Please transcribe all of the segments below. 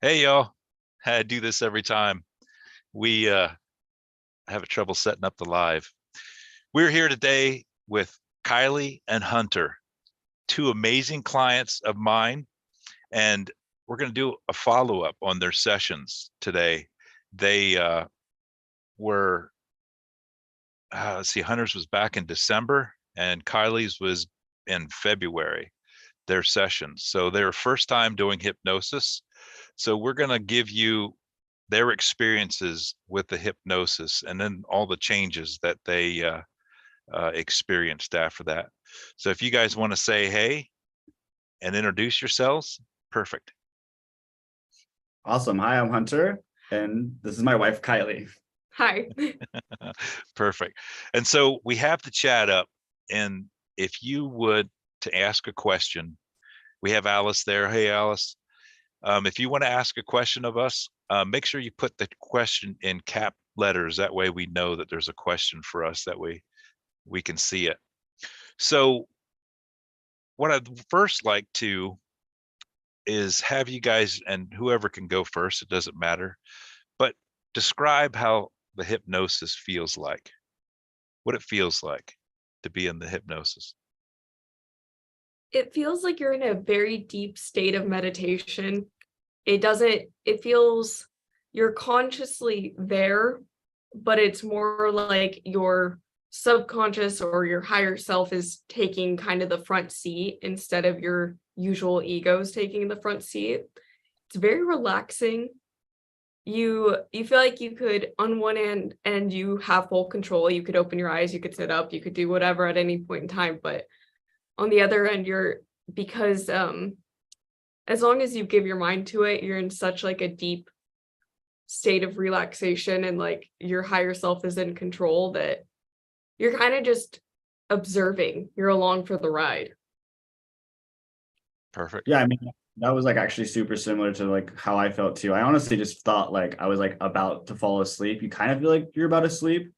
Hey y'all, I do this every time. We have trouble setting up the live. We're here today with Kylie and Hunter, two amazing clients of mine, and we're going to do a follow-up on their sessions today. They were, let's see, Hunter's was back in December and Kylie's was in February, their sessions. So they were first time doing hypnosis. So we're going to give you their experiences with the hypnosis and then all the changes that they experienced after that. So if you guys want to say hey and introduce yourselves, perfect. Awesome. Hi, I'm Hunter, and this is my wife, Kylie. Hi. Perfect. And so we have the chat up, and if you would to ask a question, we have Alice there. Hey, Alice. If you want to ask a question of us, make sure you put the question in cap letters. That way we know that there's a question for us, that way we can see it. So what I'd first like to is have you guys, and whoever can go first, it doesn't matter, but describe how the hypnosis feels like, what it feels like to be in the hypnosis. It feels like you're in a very deep state of meditation. It feels you're consciously there, but it's more like your subconscious or your higher self is taking kind of the front seat instead of your usual egos taking the front seat. It's very relaxing. You feel like you could, on one end, and you have full control. You could open your eyes, you could sit up, you could do whatever at any point in time, but on the other end, because as long as you give your mind to it, you're in such like a deep state of relaxation and like your higher self is in control that you're kind of just observing. You're along for the ride. Perfect. Yeah, I mean, that was like actually super similar to like how I felt too. I honestly just thought like I was like about to fall asleep. You kind of feel like you're about to sleep.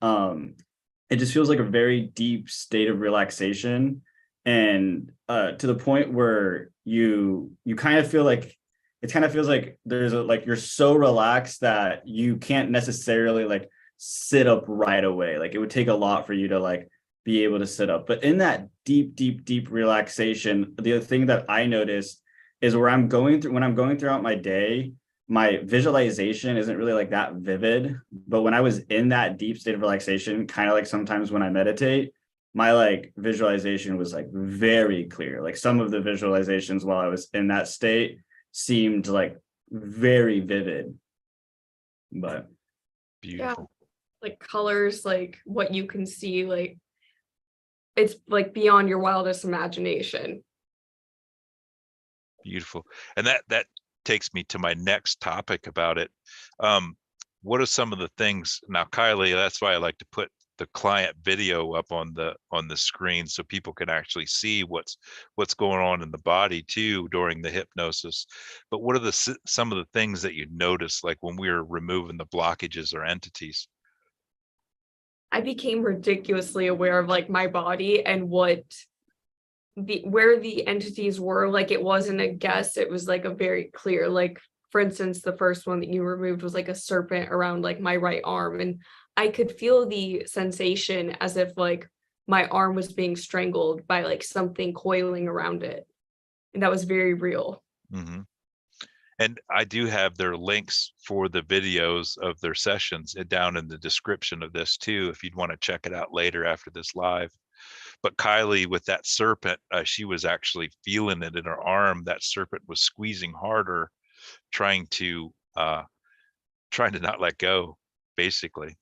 It just feels like a very deep state of relaxation, and to the point where you kind of feel like it kind of feels like there's a like you're so relaxed that you can't necessarily like sit up right away. Like it would take a lot for you to like be able to sit up. But in that deep relaxation, the other thing that I noticed is when I'm going throughout my day, my visualization isn't really like that vivid. But when I was in that deep state of relaxation, kind of like sometimes when I meditate, my like visualization was like very clear. Like some of the visualizations while I was in that state seemed like very vivid. But Beautiful. Yeah. Like colors, like what you can see, like it's like beyond your wildest imagination. Beautiful. And that takes me to my next topic about it. What are some of the things now, Kylie? That's why I like to put the client video up on the screen so people can actually see what's going on in the body too during the hypnosis. But what are some of the things that you notice, like when we were removing the blockages or entities? I became ridiculously aware of like my body and where the entities were. Like it wasn't a guess, it was like a very clear, like for instance, the first one that you removed was like a serpent around like my right arm, and I could feel the sensation as if like my arm was being strangled by like something coiling around it, and that was very real. Mm-hmm. And I do have their links for the videos of their sessions down in the description of this too, if you'd want to check it out later after this live. But Kylie, with that serpent, she was actually feeling it in her arm. That serpent was squeezing harder, trying to not let go, basically.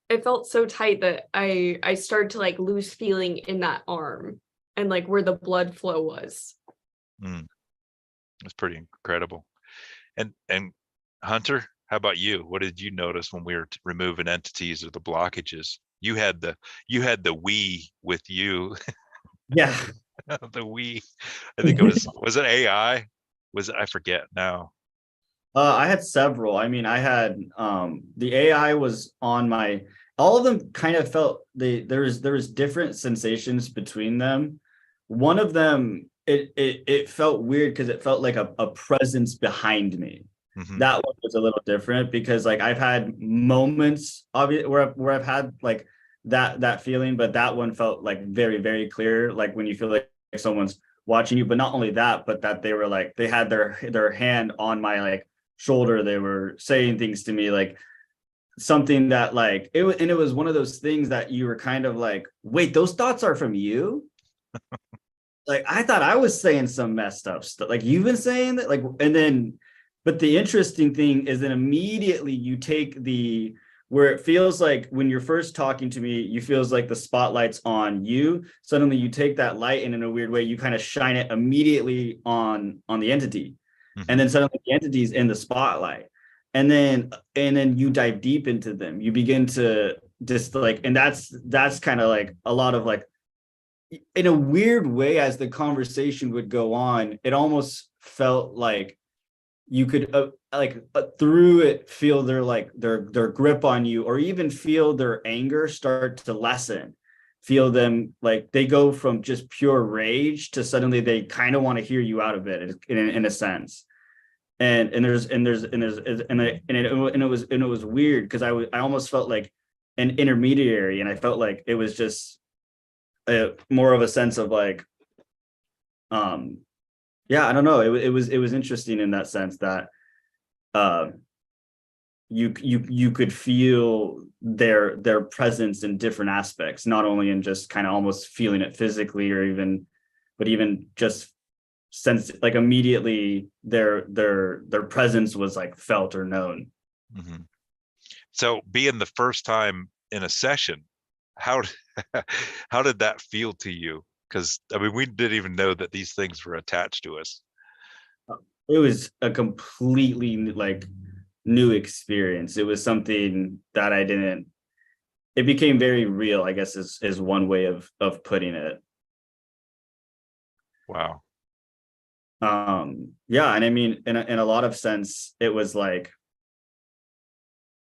It felt so tight that I started to like lose feeling in that arm and like where the blood flow was. It's pretty incredible. And Hunter, how about you? What did you notice when we were removing entities or the blockages? You had the we with you. yeah. The we. I think it was it AI? Was it, I forget now. I had several. I mean, I had the AI was on my, all of them kind of felt there was different sensations between them. One of them it felt weird because it felt like a presence behind me. Mhm. That one was a little different because like I've had moments obviously where I've had like that feeling, but that one felt like very, very clear, like when you feel like someone's watching you. But not only that, but that they were like they had their hand on my like shoulder. They were saying things to me like something that like it was, and it was one of those things that you were kind of like, wait, those thoughts are from you? Like I thought I was saying some messed up stuff. Like you've been saying that, like, and then, but the interesting thing is that immediately you take the where it feels like when you're first talking to me, you feels like the spotlight's on you. Suddenly you take that light and in a weird way, you kind of shine it immediately on the entity. Mhm. And then suddenly the entity's in the spotlight. And then you dive deep into them. You begin to just like, and that's kind of like a lot of like, in a weird way, as the conversation would go on, it almost felt like you could through it feel their grip on you, or even feel their anger start to lessen, feel them like they go from just pure rage to suddenly they kind of want to hear you out of it in a sense. And it was weird because I almost felt like an intermediary, and I felt like it was just more of a sense of like yeah, I don't know, it was interesting in that sense that you could feel their presence in different aspects, not only in just kind of almost feeling it physically, or even but even just sense like immediately their presence was like felt or known. Mhm. So being the first time in a session, how how did that feel to you? Because I mean, we didn't even know that these things were attached to us. It was a completely like new experience. It was something that I didn't, it became very real, I guess is one way of putting it. Wow. Yeah, and I mean in a lot of sense it was like,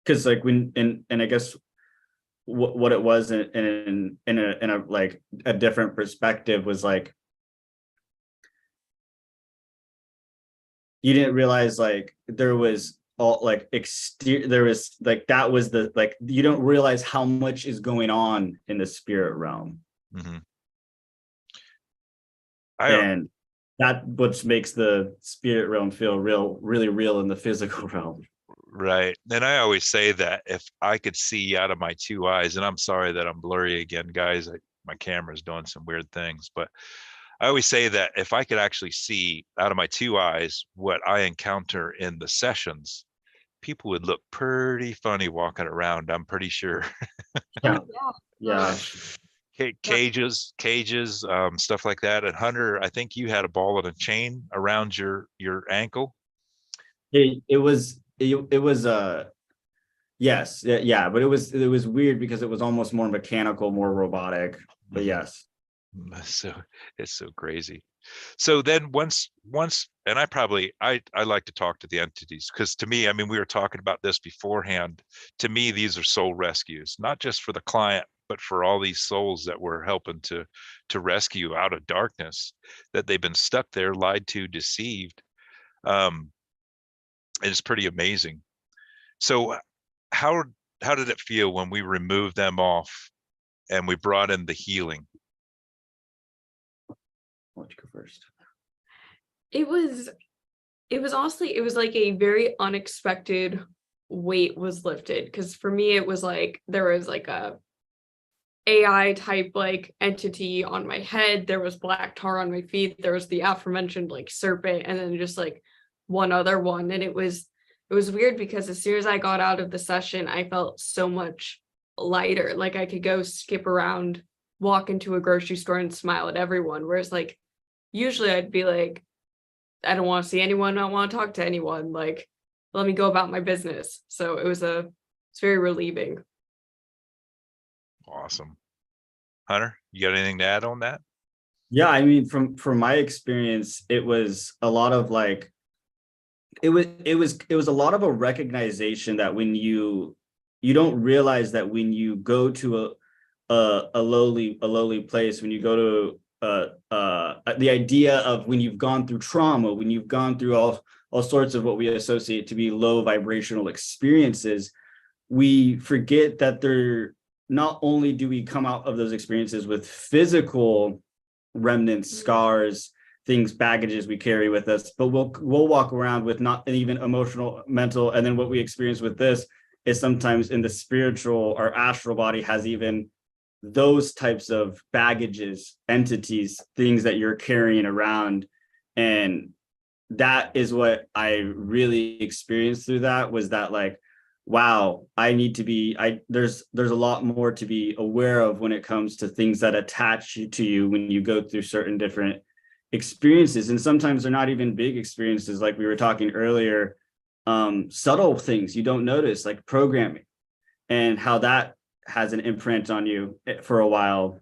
because like when and I guess what it was in a like a different perspective was like you didn't realize like there was all like there was like that was the like you don't realize how much is going on in the spirit realm. Hmm. And that what makes the spirit realm feel really real in the physical realm. Right. And I always say that if I could see out of my two eyes, and I'm sorry that I'm blurry again, guys, my camera's doing some weird things, but I always say that if I could actually see out of my two eyes what I encounter in the sessions, people would look pretty funny walking around, I'm pretty sure. Yeah. Yeah. Cages, stuff like that. And Hunter, I think you had a ball and a chain around your ankle. It was yes, yeah, but it was weird because it was almost more mechanical, more robotic. But Mhm. yes. So it's so crazy. So then once, and I like to talk to the entities, because to me, I mean, we were talking about this beforehand. To me, these are soul rescues, not just for the client, but for all these souls that we're helping to rescue out of darkness, that they've been stuck there, lied to, deceived. Um, it's pretty amazing. So how how did it feel when we removed them off and we brought in the healing? Why don't you go first? It was honestly, it was like a very unexpected weight was lifted, because for me it was like there was like a AI type like entity on my head, there was black tar on my feet, there was the aforementioned like serpent, and then just like one other one. And it was weird because as soon as I got out of the session, I felt so much lighter, like I could go skip around, walk into a grocery store and smile at everyone, whereas like usually I'd be like, I don't want to see anyone, I don't want to talk to anyone, like let me go about my business. So it's very relieving. Awesome. Hunter, you got anything to add on that? Yeah, I mean, from my experience, it was a lot of like it was a lot of a recognition that when you don't realize that when you go to a lowly place, when you go to the idea of when you've gone through trauma, when you've gone through all sorts of what we associate to be low vibrational experiences, we forget that they're not only do we come out of those experiences with physical remnants, scars, things, baggages we carry with us, but we'll walk around with not even emotional, mental, and then what we experience with this is sometimes in the spiritual or astral body has even those types of baggages, entities, things that you're carrying around. And that is what I really experienced through that, was that like, wow, I need to be, there's a lot more to be aware of when it comes to things that attach you to you when you go through certain different experiences. And sometimes they're not even big experiences, like we were talking earlier, subtle things you don't notice, like programming, and how that has an imprint on you for a while.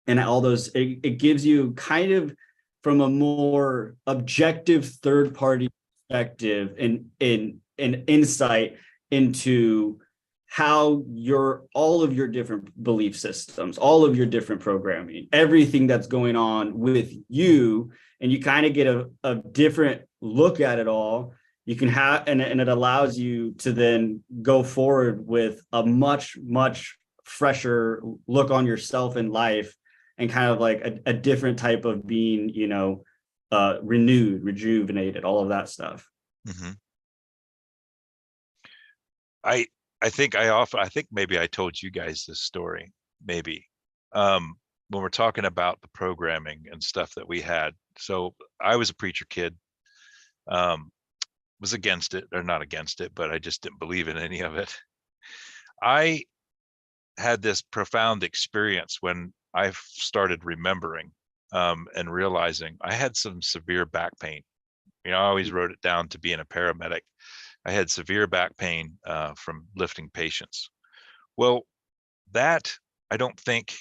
And all those, it gives you kind of from a more objective third party perspective and insight into how all of your different belief systems, all of your different programming, everything that's going on with you, and you kind of get a different look at it all. You can have, and it allows you to then go forward with a much fresher look on yourself in life, and kind of like a different type of being, renewed, rejuvenated, all of that stuff. Mm-hmm. I think maybe I told you guys this story, maybe, when we're talking about the programming and stuff that we had. So I was a preacher kid, was against it, or not against it, but I just didn't believe in any of it. I had this profound experience when I started remembering and realizing I had some severe back pain. I always wrote it down to being a paramedic. I had severe back pain from lifting patients. Well, that I don't think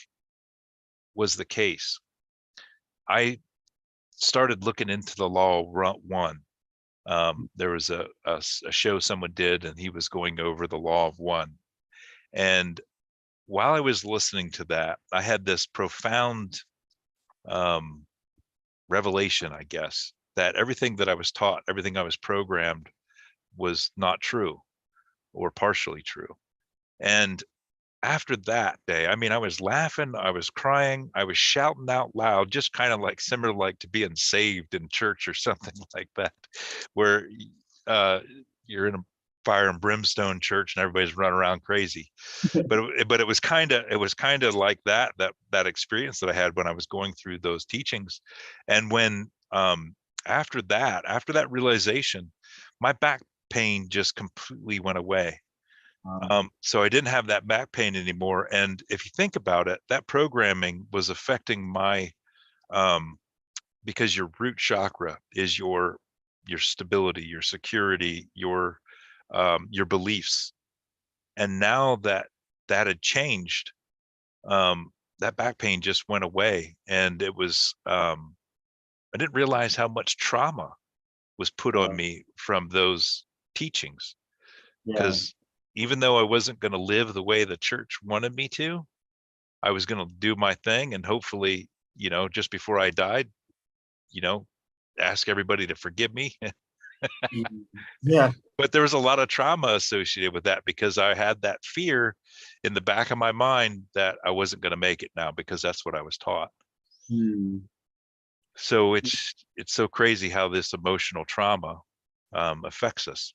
was the case. I started looking into the law one. There was a show someone did, and he was going over the law of one. And while I was listening to that, I had this profound revelation, I guess, that everything that I was taught, everything I was programmed, was not true or partially true. And after that day, I mean, I was laughing, I was crying, I was shouting out loud, just kind of like similar like to being saved in church or something like that, where you're in a fire and brimstone church and everybody's running around crazy. But it was kind of like that experience that I had when I was going through those teachings. And when after that realization, my back pain just completely went away. So I didn't have that back pain anymore. And if you think about it, that programming was affecting my because your root chakra is your stability, your security, your beliefs. And now that had changed, that back pain just went away. And it was I didn't realize how much trauma was put on me from those teachings, because even though I wasn't going to live the way the church wanted me to, I was going to do my thing, and hopefully, just before I died, ask everybody to forgive me. Yeah. But there was a lot of trauma associated with that, because I had that fear in the back of my mind that I wasn't going to make it now, because that's what I was taught. So it's so crazy how this emotional trauma affects us.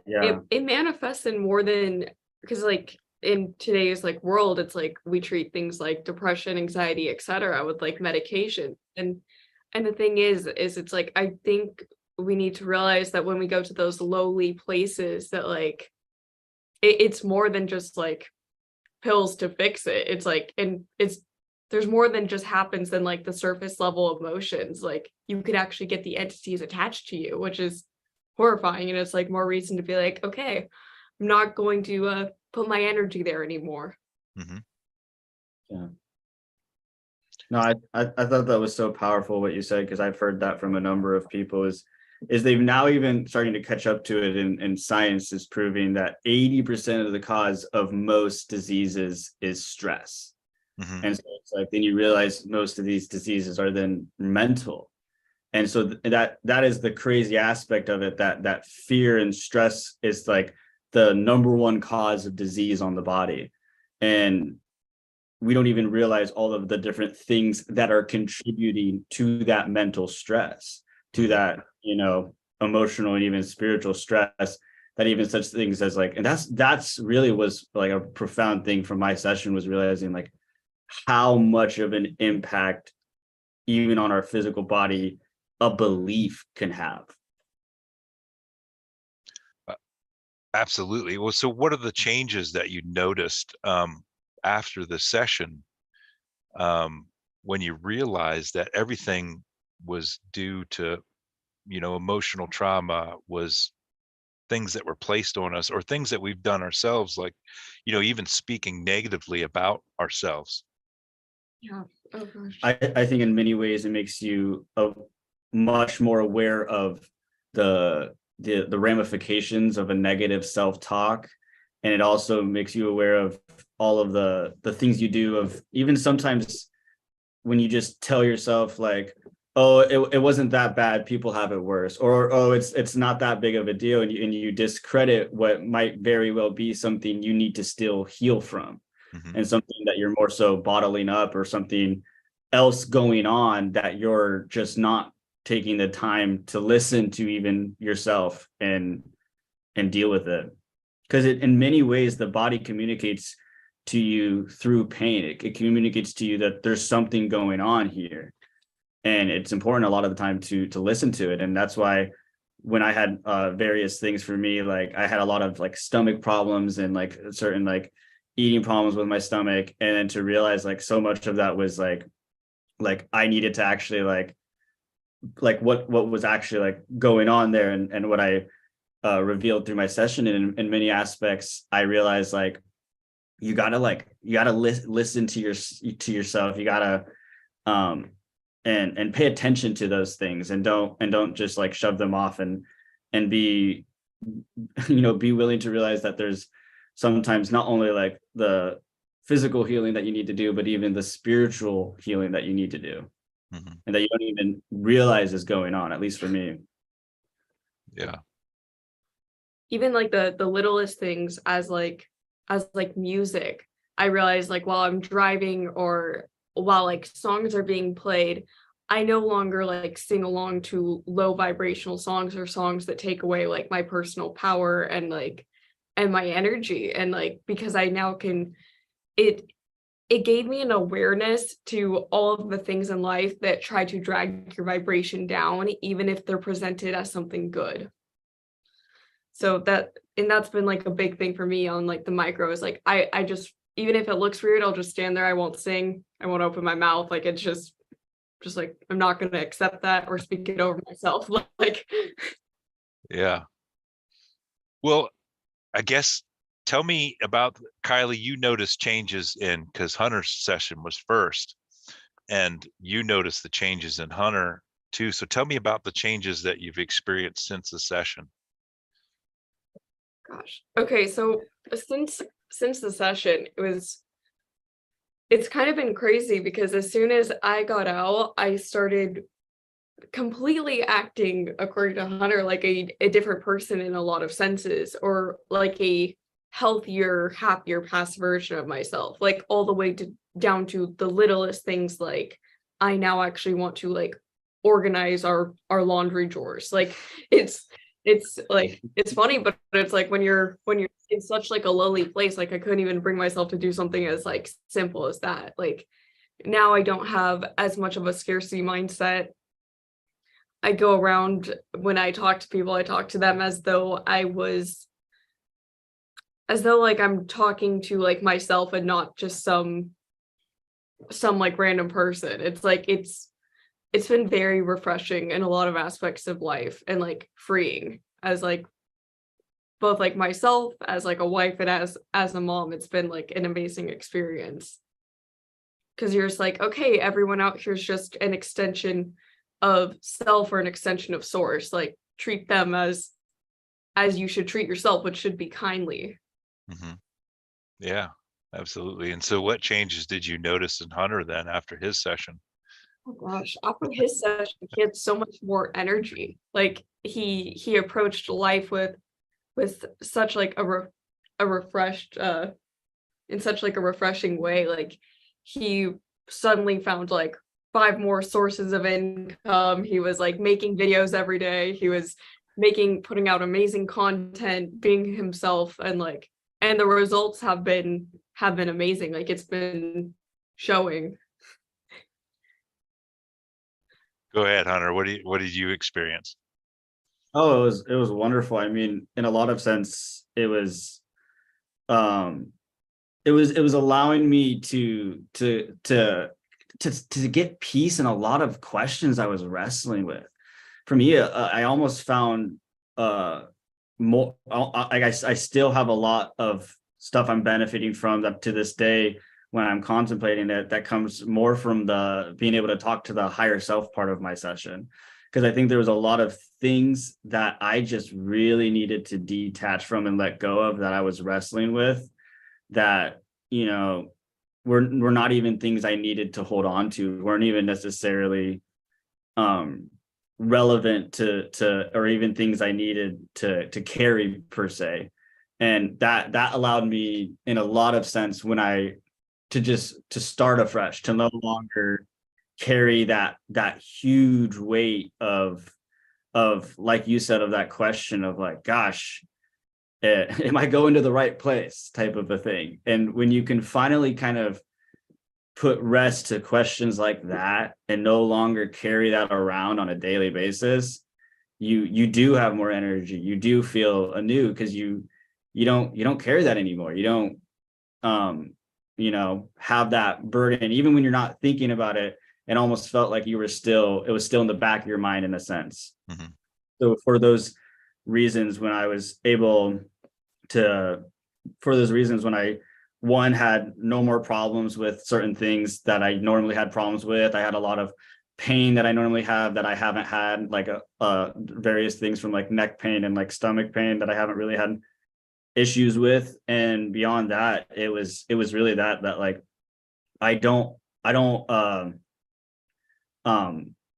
Yeah. It manifests in more than, because like in today's like world, it's like we treat things like depression, anxiety, etc. with like medication. And the thing is it's like, I think we need to realize that when we go to those lowly places, that like it's more than just like pills to fix it. It's like, and there's more than just happens than like the surface level emotions. Like you could actually get the entities attached to you, which is horrifying. And it's like more reason to be like, okay, I'm not going to put my energy there anymore. Mm-hmm. Yeah. No, I thought that was so powerful what you said, because I've heard that from a number of people, is they've now even starting to catch up to it, and science is proving that 80% of the cause of most diseases is stress. And so it's like, then you realize most of these diseases are then mental. And so that is the crazy aspect of it, that fear and stress is like the number one cause of disease on the body. And we don't even realize all of the different things that are contributing to that mental stress, to that, emotional and even spiritual stress, that even such things as like, and that's really was like a profound thing from my session, was realizing like how much of an impact even on our physical body a belief can have. Absolutely. Well, so what are the changes that you noticed after the session, when you realized that everything was due to, emotional trauma, was things that were placed on us or things that we've done ourselves, like, even speaking negatively about ourselves? Yeah. Oh gosh. I think in many ways it makes you much more aware of the ramifications of a negative self-talk, and it also makes you aware of all of the things you do, of even sometimes when you just tell yourself like, oh, it wasn't that bad, people have it worse, or oh, it's not that big of a deal, and you discredit what might very well be something you need to still heal from, and something that you're more so bottling up, or something else going on that you're just not taking the time to listen to even yourself and deal with it. Because in many ways the body communicates to you through pain. It communicates to you that there's something going on here, and it's important a lot of the time to listen to it. And that's why when I had various things for me, like I had a lot of like stomach problems and like certain like eating problems with my stomach, and then to realize like so much of that was like I needed to actually like what was actually like going on there, and what I revealed through my session. And in many aspects I realized like you gotta listen to yourself. You gotta and pay attention to those things, and don't just like shove them off, and be be willing to realize that there's sometimes not only like the physical healing that you need to do, but even the spiritual healing that you need to do, and that you don't even realize is going on, at least for me. Yeah. Even like the littlest things, as like music, I realize like while I'm driving or while like songs are being played, I no longer like sing along to low vibrational songs or songs that take away like my personal power and my energy. And like, because I now can, it gave me an awareness to all of the things in life that try to drag your vibration down, even if they're presented as something good. So that's been like a big thing for me on like the micro, is like I just, even if it looks weird, I'll just stand there. I won't sing. I won't open my mouth. Like it's just like, I'm not going to accept that or speak it over myself. Like, Yeah. Well, I guess tell me about, Kylie, you noticed changes because Hunter's session was first, and you noticed the changes in Hunter too. So tell me about the changes that you've experienced since the session. gosh. Okay. So since the session, it's kind of been crazy, because as soon as I got out, I started completely acting, according to Hunter, like a different person in a lot of senses, or like a healthier, happier past version of myself, like all the way down to the littlest things. Like I now actually want to like organize our laundry drawers. Like it's like, it's funny, but it's like when you're in such like a lowly place, like I couldn't even bring myself to do something as like simple as that. Like now I don't have as much of a scarcity mindset. I go around, when I talk to people, I talk to them as though like I'm talking to like myself and not just some like random person. It's like it's been very refreshing in a lot of aspects of life, and like freeing, as like both like myself as like a wife and as a mom. It's been like an amazing experience, because you're just like, okay, everyone out here is just an extension of self, or an extension of source. Like treat them as you should treat yourself, which should be kindly. Yeah. Absolutely. And so what changes did you notice in Hunter then after his session? Oh gosh, after his session, he had so much more energy. Like he approached life with such like a refreshed in such like a refreshing way. Like he suddenly found like 5 more sources of income. He was like making videos every day. He was putting out amazing content, being himself, and the results have been amazing. Like it's been showing. Go ahead, Hunter. What did you experience? Oh, it was wonderful. I mean, in a lot of sense, um it was allowing me to get peace in a lot of questions I was wrestling with. For me, I almost found more. I still have a lot of stuff I'm benefiting from up to this day when I'm contemplating it. That comes more from the being able to talk to the higher self part of my session, because I think there was a lot of things that I just really needed to detach from and let go of that I was wrestling with. That were not even things I needed to hold on to, weren't even necessarily relevant to or even things I needed to carry per se. And that allowed me in a lot of sense to start afresh, to no longer carry that huge weight of like you said, of that question of like, gosh, am I going to the right place type of a thing. And when you can finally kind of put rest to questions like that and no longer carry that around on a daily basis, you do have more energy. You do feel anew because you don't carry that anymore. You don't have that burden. Even when you're not thinking about it, it almost felt like it was still in the back of your mind in a sense. Mm-hmm. So for those reasons, when I was able to, when I had no more problems with certain things that I normally had problems with. I had a lot of pain that I normally have that I haven't had, like various things from like neck pain and like stomach pain that I haven't really had issues with. And beyond that, it was really that like I don't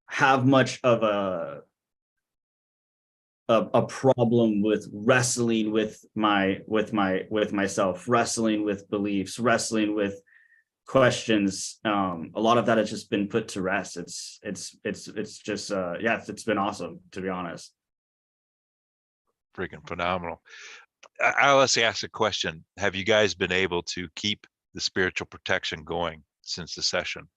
have much of a problem with wrestling with myself, wrestling with beliefs, wrestling with questions. A lot of that has just been put to rest. It's just it's been awesome, to be honest. Freaking phenomenal. I'll ask a question. Have you guys been able to keep the spiritual protection going since the session?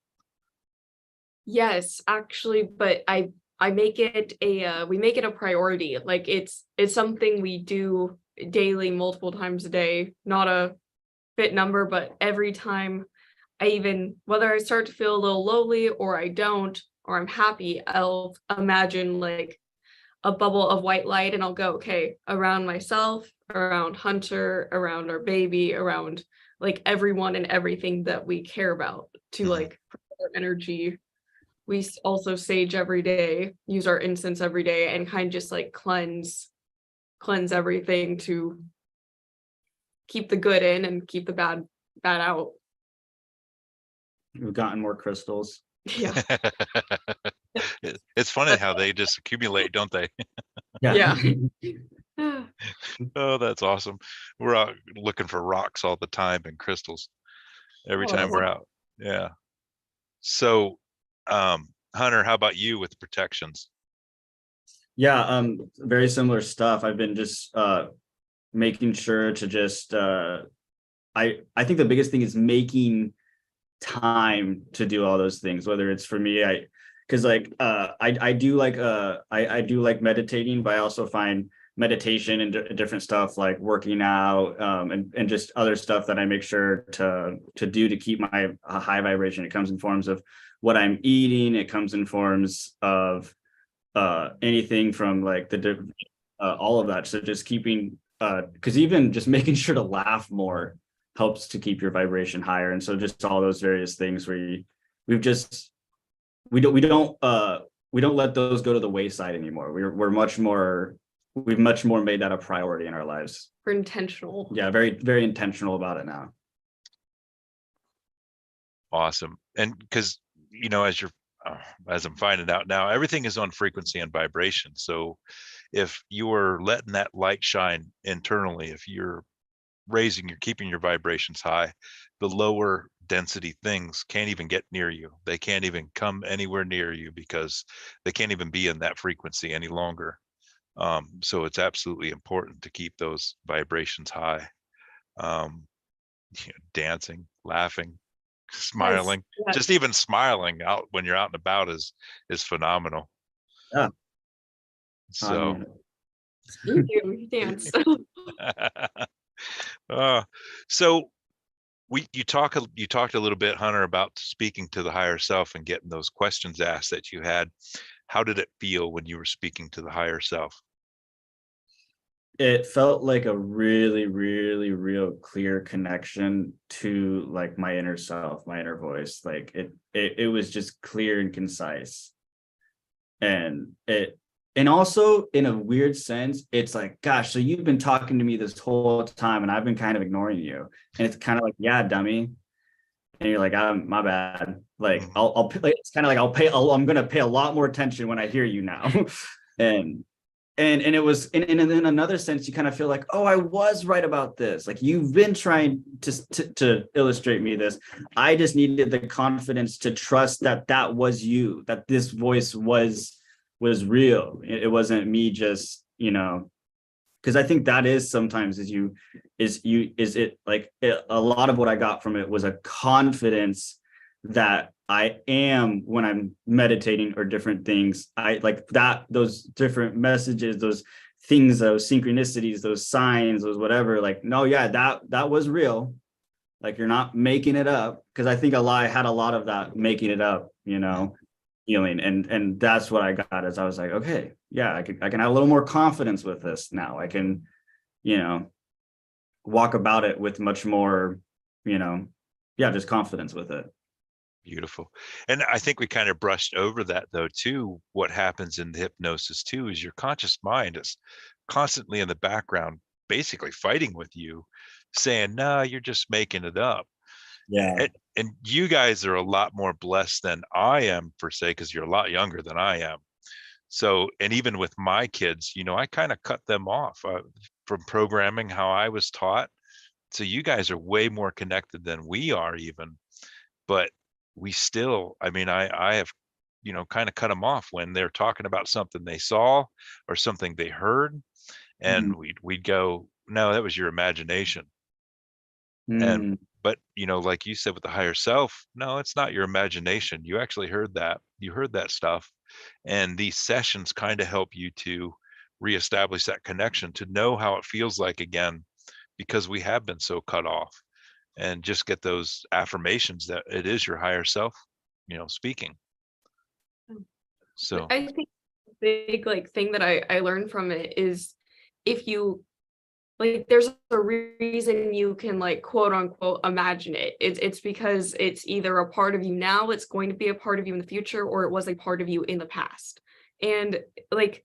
Yes, actually, but I make it we make it a priority. Like it's something we do daily, multiple times a day, not a fit number, but every time whether I start to feel a little lonely or I don't, or I'm happy, I'll imagine like a bubble of white light and I'll go, okay, around myself, around Hunter, around our baby, around like everyone and everything that we care about to like put our energy. We also sage every day, use our incense every day, and kind of just like cleanse everything to keep the good in and keep the bad out. We've gotten more crystals. Yeah. It's funny how they just accumulate, don't they? Yeah. Oh, that's awesome. We're out looking for rocks all the time and crystals every time we're out. Yeah. So, Hunter, how about you with protections? Yeah, very similar stuff. I've been just making sure to just I think the biggest thing is making time to do all those things, whether it's for me, because like I do like meditating, but I also find meditation and different stuff like working out and just other stuff that I make sure to do to keep my high vibration. It comes in forms of what I'm eating. It comes in forms of anything from like all of that. So just keeping because even just making sure to laugh more helps to keep your vibration higher. And so just all those various things where we don't let those go to the wayside anymore. We've much more made that a priority in our lives. We're intentional. Yeah, very, very intentional about it now. Awesome. And because, as I'm finding out now, everything is on frequency and vibration. So if you are letting that light shine internally, if you're keeping your vibrations high, the lower density things can't even get near you. They can't even come anywhere near you because they can't even be in that frequency any longer. So it's absolutely important to keep those vibrations high. Dancing, laughing, Yes, smiling, yes. just even smiling out when you're out and about is phenomenal. Yeah. I So mean, You do, you dance. uh, so you talked a little bit, Hunter, about speaking to the higher self and getting those questions asked that you had. How did it feel when you were speaking to the higher self? it felt like a really, really real clear connection to like my inner self, my inner voice. Like it was just clear and concise. And also in a weird sense, it's like, gosh, so you've been talking to me this whole time and I've been kind of ignoring you. And it's kind of like, yeah, dummy. And you're like, my bad. Like Mhm. I'll it's kind of like I'm gonna pay a lot more attention when I hear you now. and and it was and in another sense, you kind of feel like, oh, I was right about this. Like you've been trying to illustrate me this. I just needed the confidence to trust that was you, that this voice was real. It wasn't me just, because I think that is sometimes a lot of what I got from it was a confidence that I am when I'm meditating or different things. I like that, those different messages, those things, those synchronicities, those signs, those whatever, like, no, yeah, that was real. Like you're not making it up. Cause I think I had a lot of that making it up, healing. And that's what I got as I was like, okay, yeah, I can have a little more confidence with this now. I can, walk about it with much more, just confidence with it. Beautiful. And I think we kind of brushed over that though too. What happens in the hypnosis too is your conscious mind is constantly in the background, basically fighting with you, saying, no, you're just making it up. Yeah. And you guys are a lot more blessed than I am, per se, because you're a lot younger than I am. So, and even with my kids, I kind of cut them off from programming how I was taught. So you guys are way more connected than we are even. But we still, I have, kind of cut them off when they're talking about something they saw or something they heard. And Mhm. we'd go, no, that was your imagination. And Mm. but like you said with the higher self, no, it's not your imagination. You actually heard that. You heard that stuff. And these sessions kind of help you to reestablish that connection, to know how it feels like again, because we have been so cut off, and just get those affirmations that it is your higher self, speaking. So I think the big like thing that I learned from it is if you like there's a reason you can like quote unquote imagine it. It's because it's either a part of you now, it's going to be a part of you in the future, or it was a part of you in the past. And like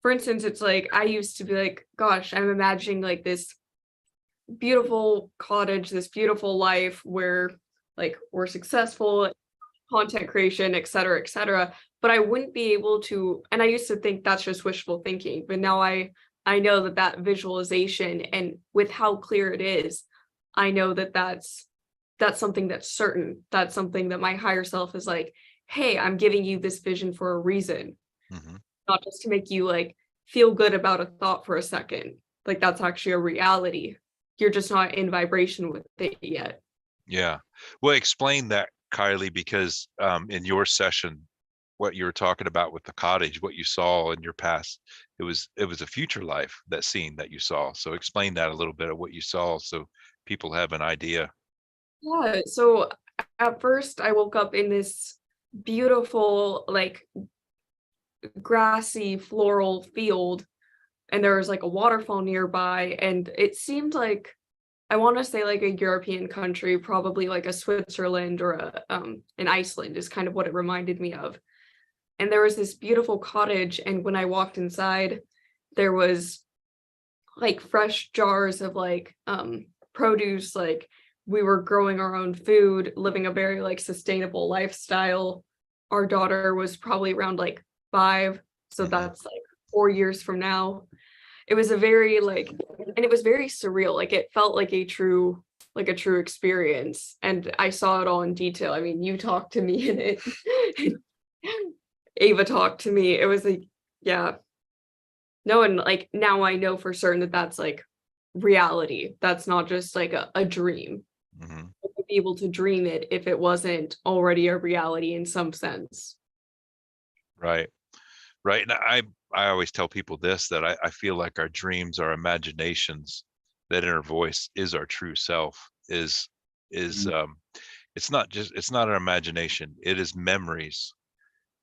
for instance, it's like I used to be like, gosh, I'm imagining like this beautiful cottage, this beautiful life where like we're successful, content creation, et cetera, et cetera. But I wouldn't be able to, and I used to think that's just wishful thinking, but now I know that visualization and with how clear it is, I know that that's something that's certain. That's something that my higher self is like, hey, I'm giving you this vision for a reason, mhm. not just to make you like feel good about a thought for a second. Like that's actually a reality. You're just not in vibration with it yet. Yeah. Well, explain that, Kylie, because in your session, what you were talking about with the cottage, what you saw in your past, it was a future life, that scene that you saw. So explain that a little bit of what you saw so people have an idea. Yeah. So at first I woke up in this beautiful, like grassy floral field, and there was like a waterfall nearby, and it seemed like I want to say like a European country, probably like a Switzerland or an Iceland is kind of what it reminded me of. And there was this beautiful cottage, and when I walked inside, there was like fresh jars of like produce, like we were growing our own food, living a very like sustainable lifestyle. Our daughter was probably around like 5, so that's like 4 years from now. It was a very like, and it was very surreal. Like it felt like a true experience, and I saw it all in detail. I mean, you talked to me in it. Ava talked to me. It was like, yeah. No, and like now I know for certain that that's like reality. That's not just like a dream. Mm-hmm. I would be able to dream it if it wasn't already a reality in some sense. Right. And I always tell people this, that I feel like our dreams are imaginations. That inner voice is our true self. It's not an imagination. It is memories,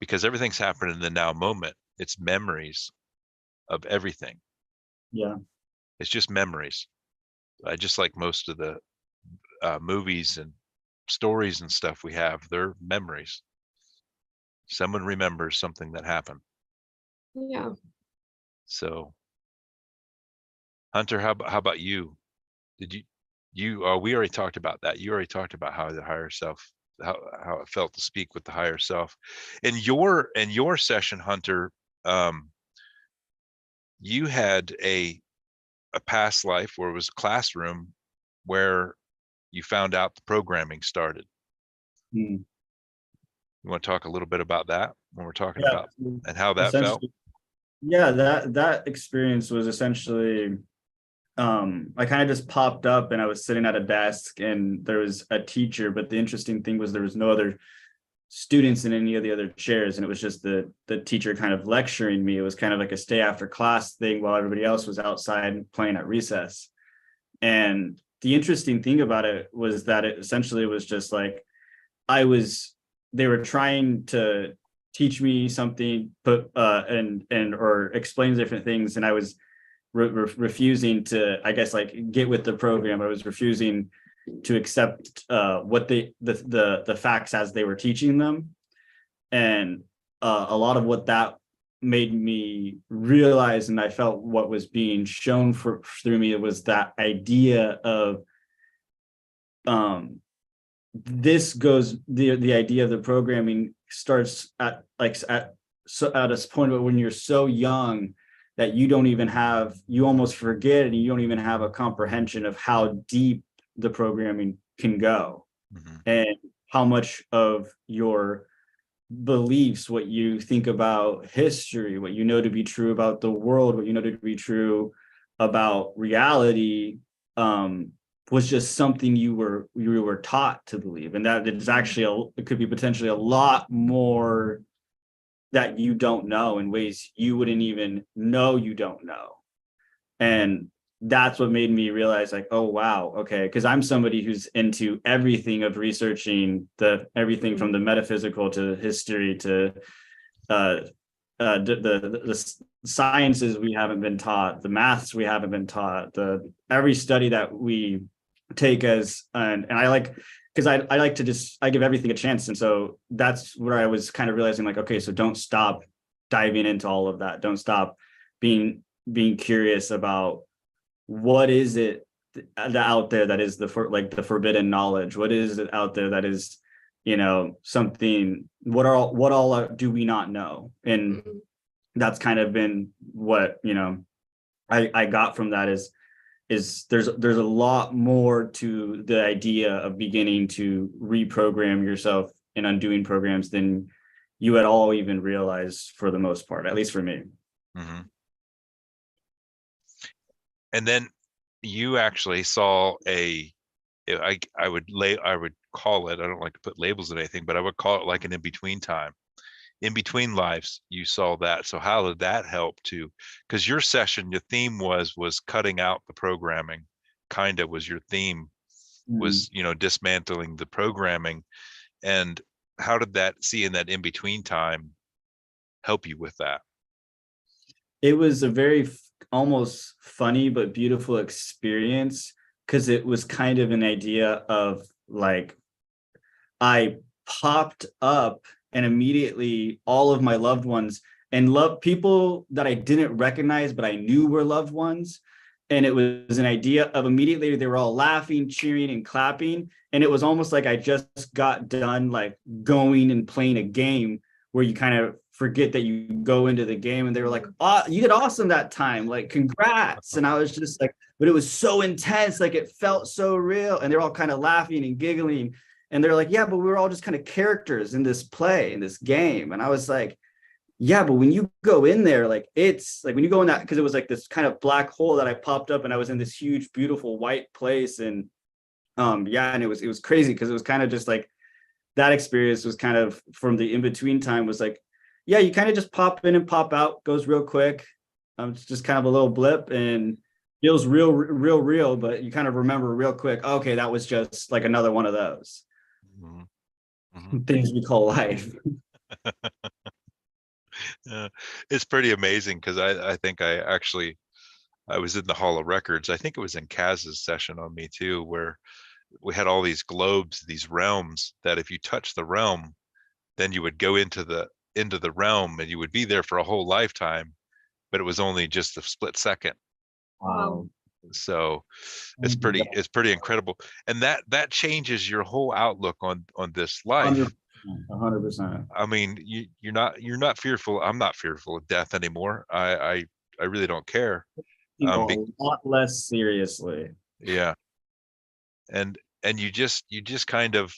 because everything's happening in the now moment. It's memories of everything. Yeah. It's just memories. Just like most of the movies and stories and stuff we have, they're memories. Someone remembers something that happened. Yeah. So, Hunter, how about you? Did we already talked about that. You already talked about how the higher self, how it felt to speak with the higher self. In your session, Hunter, you had a past life where it was a classroom where you found out the programming started. Mm. You want to talk a little bit about that when we're talking Yeah. about and how that felt? Yeah, that experience was essentially, I kind of just popped up and I was sitting at a desk and there was a teacher, but the interesting thing was there was no other students in any of the other chairs, and it was just the teacher kind of lecturing me. It was kind of like a stay after class thing while everybody else was outside playing at recess. And the interesting thing about it was that it essentially was just like they were trying to teach me something, or explain different things, and I was refusing to, I guess, like get with the program. I was refusing to accept what the facts as they were teaching them, and a lot of what that made me realize, and I felt what was being shown through me, it was that idea of the idea of the programming starts at a point when you're so young that you almost forget, and you don't even have a comprehension of how deep the programming can go. Mm-hmm. And how much of your beliefs, what you think about history, what you know to be true about the world, what you know to be true about reality, was just something you were taught to believe, and that it's actually it could be potentially a lot more that you don't know in ways you wouldn't even know you don't know. And that's what made me realize, like, oh wow, okay, because I'm somebody who's into everything of researching everything from the metaphysical to history to the sciences we haven't been taught, the maths we haven't been taught, every study that we take and I like, because I like to I give everything a chance. And so that's where I was kind of realizing, like, okay, so don't stop diving into all of that. Don't stop being curious about what is it out there that is the forbidden knowledge. What is it out there that is, something, what all do we not know? And that's kind of been what, I got from that is there's a lot more to the idea of beginning to reprogram yourself and undoing programs than you at all even realize, for the most part, at least for me. Mm-hmm. And then you actually saw I would call it, I don't like to put labels on anything, but I would call it like an in-between time. In between lives, you saw that. So how did that help too? Because your session, your theme was cutting out the programming, kind of was your theme, was, dismantling the programming. And how did that, seeing that in between time, help you with that? It was a very almost funny but beautiful experience, because it was kind of an idea of like, I popped up and immediately all of my loved ones and people that I didn't recognize but I knew were loved ones, And it was an idea of immediately they were all laughing, cheering, and clapping. And it was almost like I just got done like going and playing a game where you kind of forget that you go into the game. And they were like, "Oh, you did awesome that time. Like, congrats." And I was just like, but it was so intense. Like, it felt so real. And they're all kind of laughing and giggling. And they're like, "Yeah, but we were all just kind of characters in this play, in this game." And I was like, yeah, but when you go in there, like, it's like when you go in that, because it was like this kind of black hole that I popped up and I was in this huge, beautiful white place. And yeah, and it was crazy because it was kind of just like that experience was kind of from the in-between time was like, yeah, you kind of just pop in and pop out, goes real quick. It's just kind of a little blip and feels real, but you kind of remember real quick, okay, that was just like another one of those things we call life. It's pretty amazing because I think I was in the Hall of Records. I think it was in Kaz's session on me too, where we had all these globes, these realms that if you touch the realm, then you would go into the realm and you would be there for a whole lifetime, but it was only just a split second. Wow. So it's pretty incredible. And that changes your whole outlook on this life. 100%. I mean, you're not fearful. I'm not fearful of death anymore. I really don't care. A lot less seriously. Yeah. And you just kind of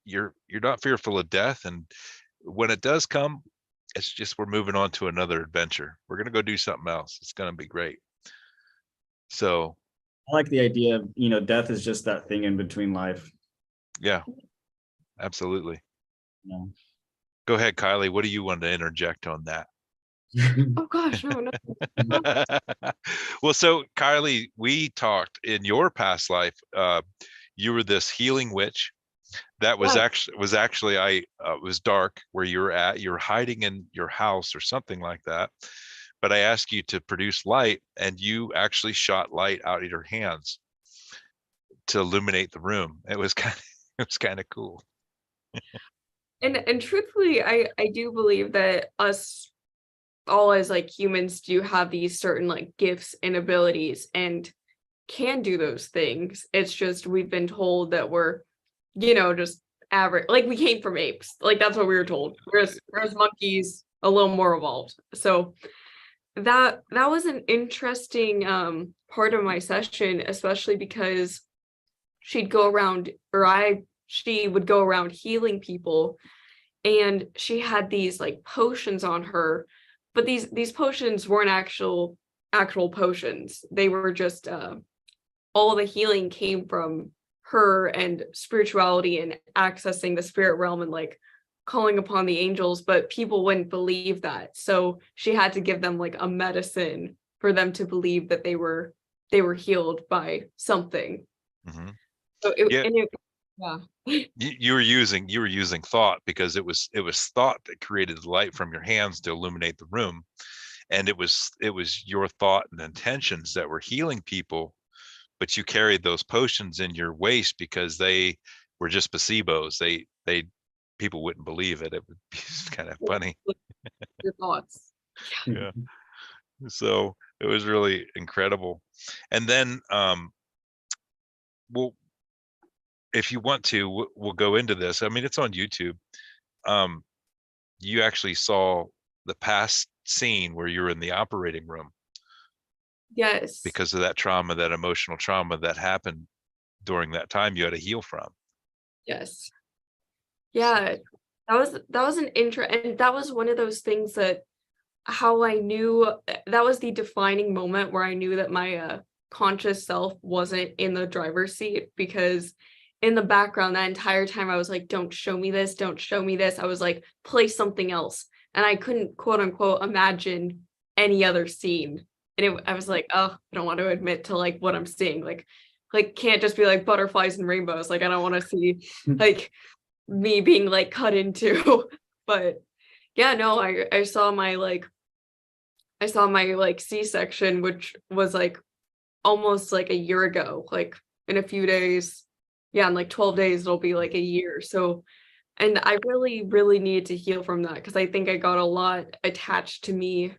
you're not fearful of death, and when it does come, it's just we're moving on to another adventure. We're gonna go do something else. It's gonna be great. So I like the idea of, death is just that thing in between life. yeah, absolutely. Yeah. Go ahead, Kylie. What do you want to interject on that? Oh gosh, no. Well, so Kylie, we talked in your past life. You were this healing witch. That was actually it was dark where you were at. You were hiding in your house or something like that. But I asked you to produce light, and you actually shot light out of your hands to illuminate the room. It was kind of cool. And truthfully, I do believe that us all as like humans do have these certain like gifts and abilities and can do those things. It's just we've been told that we're, just average. Like, we came from apes. Like, that's what we were told. Whereas monkeys a little more evolved. So that was an interesting part of my session, especially because she would go around healing people, and she had these like potions on her, but these potions weren't actual potions. They were just all the healing came from her and spirituality and accessing the spirit realm and like calling upon the angels, but people wouldn't believe that. So she had to give them like a medicine for them to believe that they were healed by something. Mm-hmm. So You were using thought, because it was thought that created the light from your hands to illuminate the room, and it was your thought and intentions that were healing people, but you carried those potions in your waist because they were just placebos. They people wouldn't believe it. It would be kind of funny. Your thoughts. Yeah. So it was really incredible. And then well, if you want to, we'll go into this. I mean, it's on YouTube. You actually saw the past scene where you're in the operating room. Yes. Because of that trauma, that emotional trauma that happened during that time you had to heal from. Yes. Yeah. That was an and that was one of those things that how I knew that was the defining moment where I knew that my conscious self wasn't in the driver's seat, because in the background that entire time I was like, don't show me this. I was like, play something else. And I couldn't, quote unquote, imagine any other scene. And I was like, oh, I don't want to admit to like what I'm seeing. Like can't just be like butterflies and rainbows. Like, I don't want to see like me being like cut into. But yeah, no, I saw my C-section, which was like almost like a year ago, like in a few days. Yeah, in like 12 days, it'll be like a year. So, and I really, really needed to heal from that, because I think I got a lot attached to me,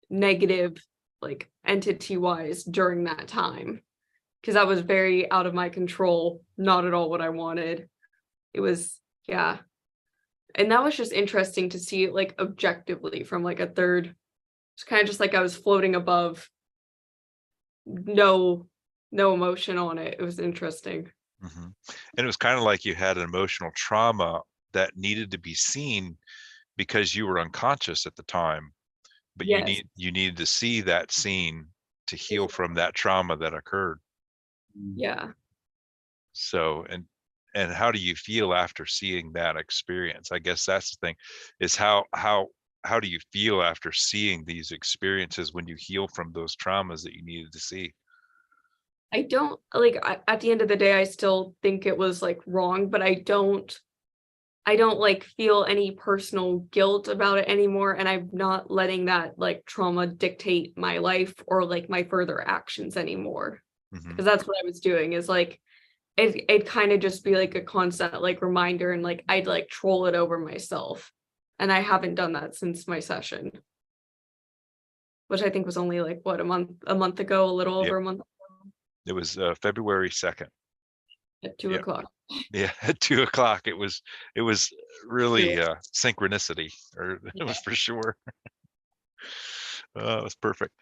negative like entity wise during that time, because that was very out of my control, not at all what I wanted. It was, yeah. And that was just interesting to see it like objectively from like a third. It's kind of just like I was floating above, no emotion on it. It was interesting. And it was kind of like you had an emotional trauma that needed to be seen because you were unconscious at the time, but Yes. you needed to see that scene to heal from that trauma that occurred. Yeah. So, and how do you feel after seeing that experience? I guess that's the thing, is how do you feel after seeing these experiences when you heal from those traumas that you needed to see? I don't like, at the end of the day, I still think it was like wrong, but I don't like feel any personal guilt about it anymore. And I'm not letting that like trauma dictate my life or like my further actions anymore. Because that's what I was doing, is like, it'd kind of just be like a constant like reminder, and like I'd like troll it over myself. And I haven't done that since my session, which I think was only like what, a month ago, a little over a month. It was February 2nd. At 2 o'clock. Yeah, at 2 o'clock. It was really synchronicity, or it was for sure. It was perfect.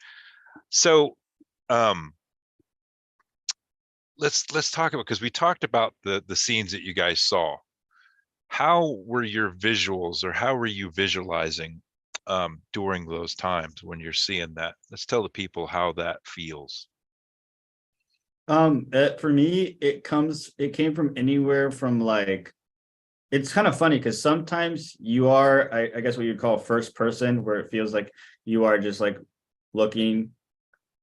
So let's talk about, because we talked about the scenes that you guys saw. How were your visuals, or how were you visualizing during those times when you're seeing that? Let's tell the people how that feels. For me, it came from anywhere from like, it's kind of funny because sometimes you are, I guess what you'd call first person, where it feels like you are just like looking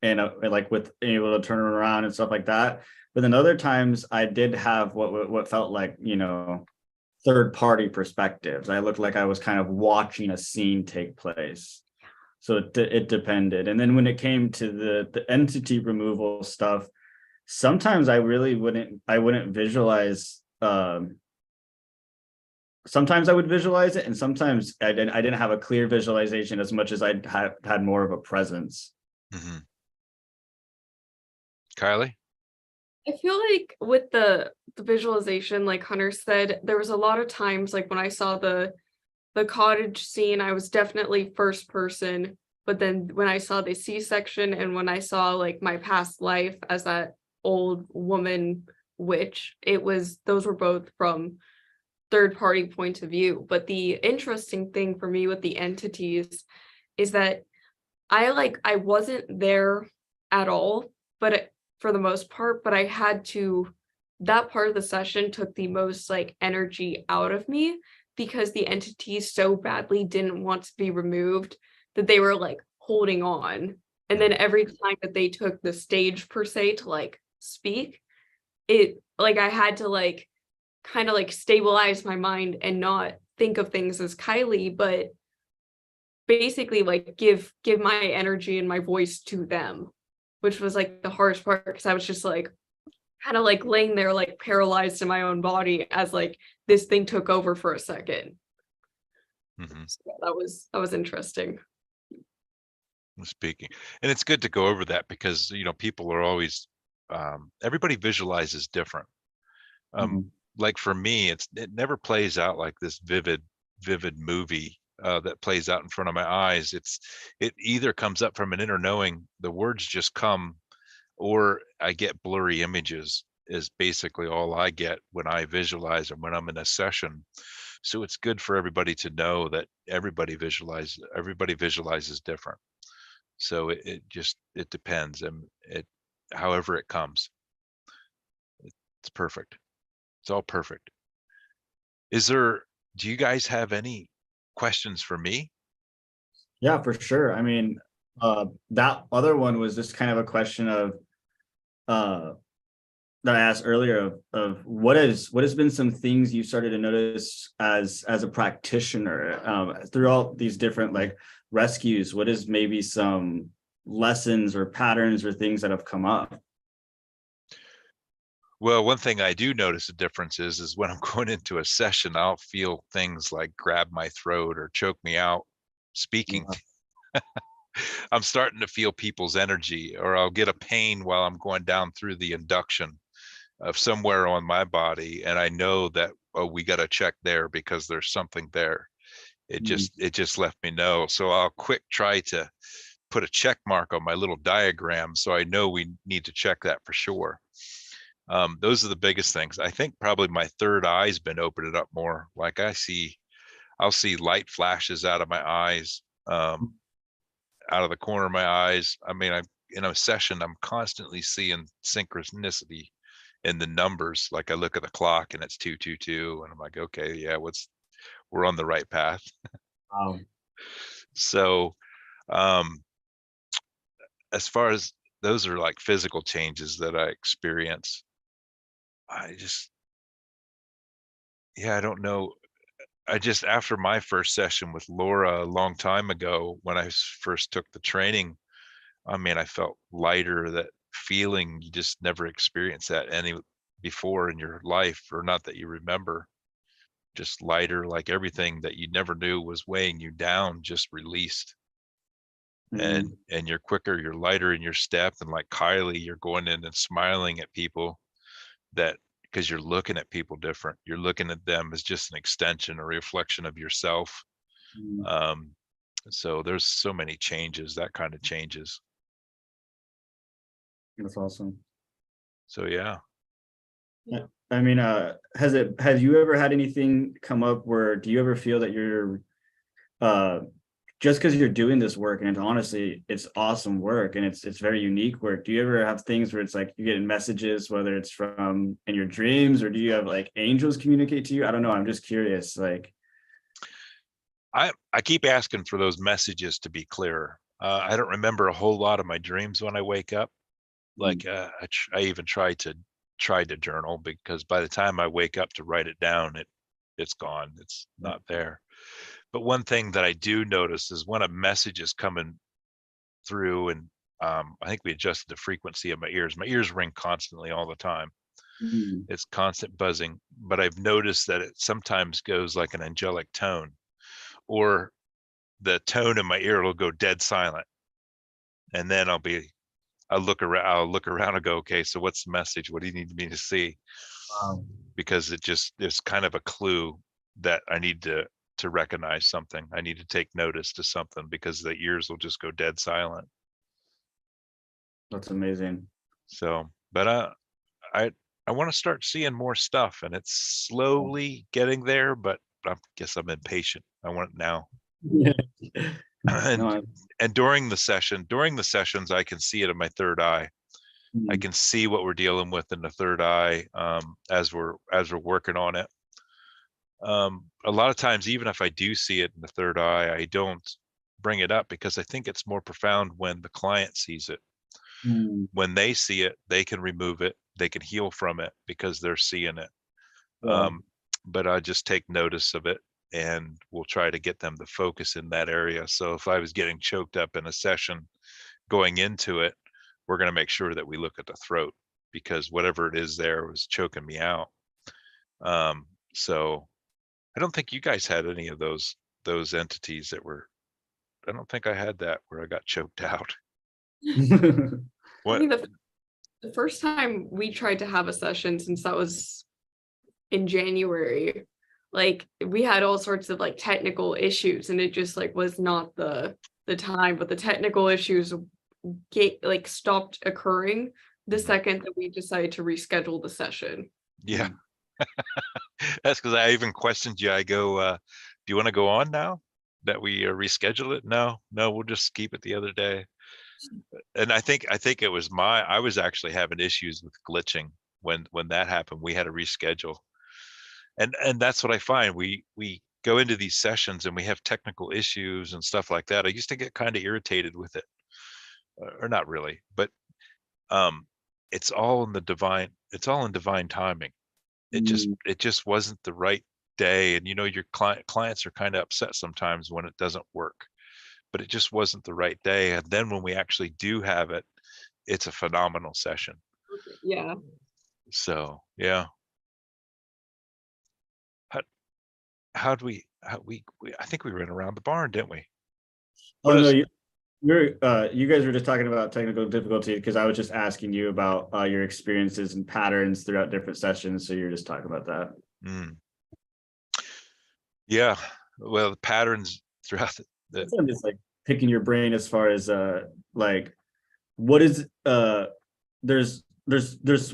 and like with able to turn around and stuff like that. But then other times I did have what felt like, you know, third party perspectives. I looked like I was kind of watching a scene take place. So it depended. And then when it came to the entity removal stuff, sometimes I really wouldn't visualize. Sometimes I would visualize it, and sometimes I didn't have a clear visualization as much as I had more of a presence. Kylie? I feel like with the visualization, like Hunter said, there was a lot of times like when I saw the cottage scene, I was definitely first person. But then when I saw the C-section, and when I saw like my past life as that old woman witch, those were both from third party point of view. But the interesting thing for me with the entities is that I wasn't there at all, but for the most part, but I had to, that part of the session took the most like energy out of me, because the entities so badly didn't want to be removed that they were like holding on. And then every time that they took the stage per se to like speak, it like I had to like kind of like stabilize my mind and not think of things as Kylie, but basically like give my energy and my voice to them, which was like the hardest part, because I was just like kind of like laying there like paralyzed in my own body as like this thing took over for a second. So that was interesting. Speaking, and it's good to go over that, because you know people are always everybody visualizes different. Like for me, it never plays out like this vivid movie that plays out in front of my eyes. It either comes up from an inner knowing, the words just come, or I get blurry images, is basically all I get when I visualize and when I'm in a session. So it's good for everybody to know that everybody visualizes different. So it depends, and however it comes, it's perfect. It's all perfect. Do you guys have any questions for me? Yeah, for sure. I mean, that other one was just kind of a question of that I asked earlier of what has been some things you started to notice as a practitioner throughout these different like rescues. What is maybe some lessons or patterns or things that have come up? Well, one thing I do notice a difference is when I'm going into a session, I'll feel things like grab my throat or choke me out speaking. I'm starting to feel people's energy, or I'll get a pain while I'm going down through the induction of somewhere on my body, and I know that, oh, we got to check there because there's something there. It just left me know. So I'll quick try to put a check mark on my little diagram so I know we need to check that for sure. Those are the biggest things. I think probably my third eye's been opening up more. Like I'll see light flashes out of my eyes, out of the corner of my eyes. I mean, in a session, I'm constantly seeing synchronicity in the numbers. Like I look at the clock and it's 222, and I'm like, okay, yeah, we're on the right path. Wow. So, as far as those are like physical changes that I experience, I don't know. After my first session with Laura a long time ago, when I first took the training, I mean, I felt lighter. That feeling, you just never experienced that any before in your life, or not that you remember. Just lighter, like everything that you never knew was weighing you down just released. And you're quicker, you're lighter in your step, and like Kylie, you're going in and smiling at people, that because you're looking at people different. You're looking at them as just an extension, a reflection of yourself. So there's so many changes, that kind of changes. That's awesome. So yeah. I mean, have you ever had anything come up where, do you ever feel that you're just because you're doing this work, and it's honestly, it's awesome work, and it's very unique work, do you ever have things where it's like you're getting messages, whether it's from in your dreams, or do you have like angels communicate to you? I don't know, I'm just curious. Like, I keep asking for those messages to be clearer. I don't remember a whole lot of my dreams when I wake up. Like I even tried to journal, because by the time I wake up to write it down, it's gone. It's not there. But one thing that I do notice is when a message is coming through, and I think we adjusted the frequency of my ears. My ears ring constantly all the time. It's constant buzzing, but I've noticed that it sometimes goes like an angelic tone, or the tone in my ear will go dead silent. And then I'll look around and go, okay, so what's the message? What do you need me to see? Because it's kind of a clue that I need to recognize something. I need to take notice to something, because the ears will just go dead silent. that's amazing. So, but I want to start seeing more stuff, and it's slowly getting there, but I guess I'm impatient. I want it now. Yeah. And No, and during the sessions, I can see it in my third eye. I can see what we're dealing with in the third eye, as we're working on it. A lot of times, even if I do see it in the third eye, I don't bring it up, because I think it's more profound when the client sees it. When they see it, they can remove it, they can heal from it, because they're seeing it. But I just take notice of it, and we'll try to get them to focus in that area. So if I was getting choked up in a session going into it, we're going to make sure that we look at the throat, because whatever it is there was choking me out. So I don't think you guys had any of those entities that were. I don't think I had that where I got choked out. I think the first time we tried to have a session, since that was in January, like we had all sorts of like technical issues, and it just like was not the time. But the technical issues stopped occurring the second that we decided to reschedule the session. Yeah. That's because I even questioned you. I go, do you want to go on now that we reschedule it? No, we'll just keep it the other day. And I think it was I was actually having issues with glitching when that happened. We had to reschedule. And that's what I find. We go into these sessions and we have technical issues and stuff like that. I used to get kind of irritated with it, or not really, but it's all in divine timing. It just wasn't the right day. And your clients are kind of upset sometimes when it doesn't work, but it just wasn't the right day. And then when we actually do have it, it's a phenomenal session. Yeah. So yeah. How do we I think we ran around the barn, didn't we? Oh no, You guys were just talking about technical difficulty because I was just asking you about your experiences and patterns throughout different sessions. So you're just talking about that. Mm. Yeah, well, the patterns throughout That's why I'm just like picking your brain as far as like what is there's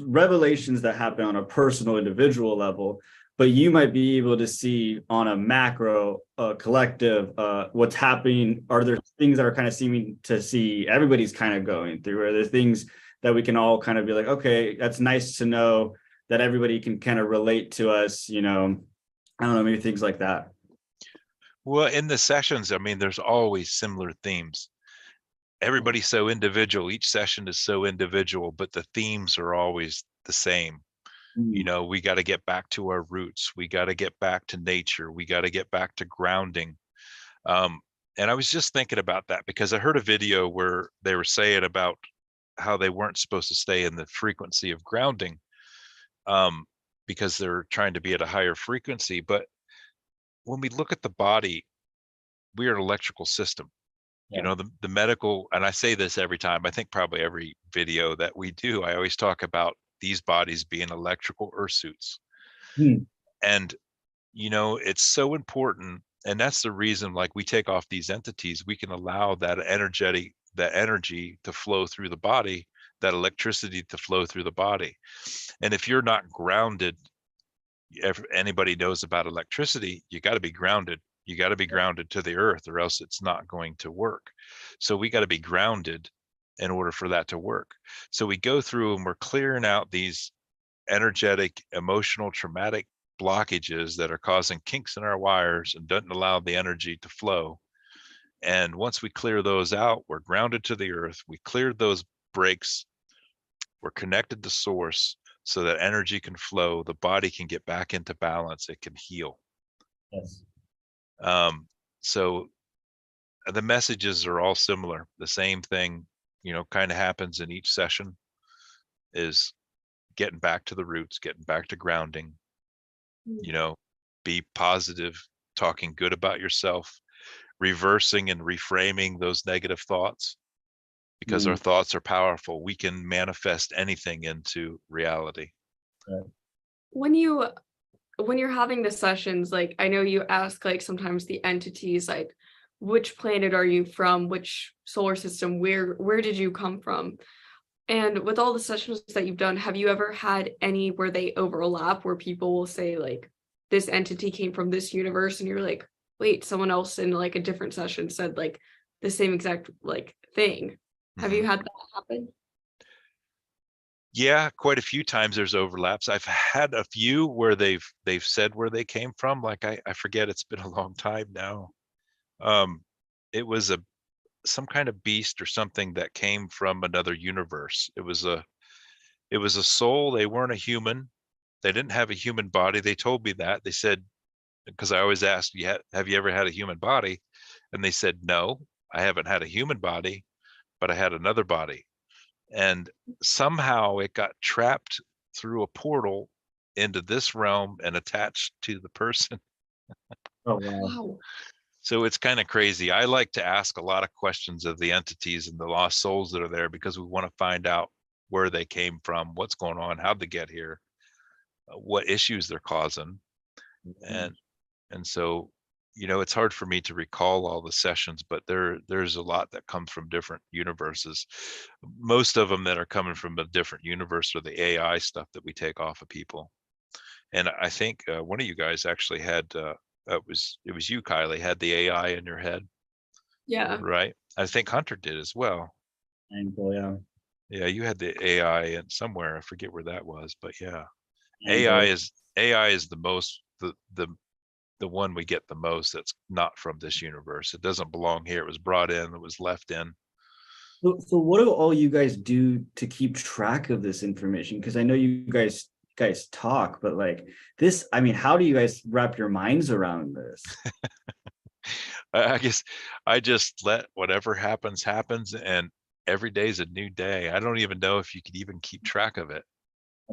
revelations that happen on a personal individual level, but you might be able to see on a macro collective what's happening. Are there things that are kind of seeming to see everybody's kind of going through? Are there things that we can all kind of be like, okay, that's nice to know that everybody can kind of relate to us, you know? I don't know, maybe things like that. Well, in the sessions, I mean, there's always similar themes. Everybody's so individual. Each session is so individual, but the themes are always the same. You know, we got to get back to our roots. We got to get back to nature. We got to get back to grounding. And I was just thinking about that because I heard a video where they were saying about how they weren't supposed to stay in the frequency of grounding because they're trying to be at a higher frequency. But when we look at the body, we are an electrical system. You know, the medical, and I say this every time, I think probably every video that we do, I always talk about these bodies being electrical earth suits. And, you know, it's so important. And that's the reason, like, we take off these entities, we can allow that energy to flow through the body, that electricity to flow through the body. And if you're not grounded, if anybody knows about electricity, you got to be grounded. You got to be grounded to the earth or else it's not going to work. So we got to be grounded in order for that to work. So we go through and we're clearing out these energetic, emotional, traumatic blockages that are causing kinks in our wires and doesn't allow the energy to flow. And once we clear those out, we're grounded to the earth. We cleared those breaks. We're connected to source so that energy can flow. The body can get back into balance. It can heal. Yes. So the messages are all similar. The same thing, you know, kind of happens in each session is getting back to the roots, getting back to grounding, you know, be positive, talking good about yourself, reversing and reframing those negative thoughts because our thoughts are powerful. We can manifest anything into reality. When you're having the sessions, like, I know you ask, like, sometimes the entities, like, which planet are you from, which solar system, where did you come from? And with all the sessions that you've done, have you ever had any where they overlap, where people will say, like, this entity came from this universe, and you're like, wait, someone else in, like, a different session said, like, the same exact, like, thing? Have you had that happen? Yeah, quite a few times there's overlaps. I've had a few where they've said where they came from. Like I forget, it's been a long time now. It was some kind of beast or something that came from another universe. It was a soul. They weren't a human. They didn't have a human body. They told me that. They said, because I always asked, have you ever had a human body? And they said, no, I haven't had a human body, but I had another body. And somehow it got trapped through a portal into this realm and attached to the person. Oh, wow. Wow. So it's kind of crazy. I like to ask a lot of questions of the entities and the lost souls that are there because we want to find out where they came from, what's going on, how'd they get here, what issues they're causing. And so, you know, it's hard for me to recall all the sessions, but there's a lot that comes from different universes. Most of them that are coming from a different universe are the AI stuff that we take off of people. And I think one of you guys actually had it was you, Kylie, had the AI in your head. Yeah. Right. I think Hunter did as well. Yeah. Yeah, you had the AI in somewhere. I forget where that was, but yeah. Angle. AI is the most the one we get the most that's not from this universe. It doesn't belong here. It was brought in, it was left in. So what do all you guys do to keep track of this information? Because I know you guys talk, but like this, I mean, how do you guys wrap your minds around this? I guess I just let whatever happens, and every day is a new day. I don't even know if you could even keep track of it.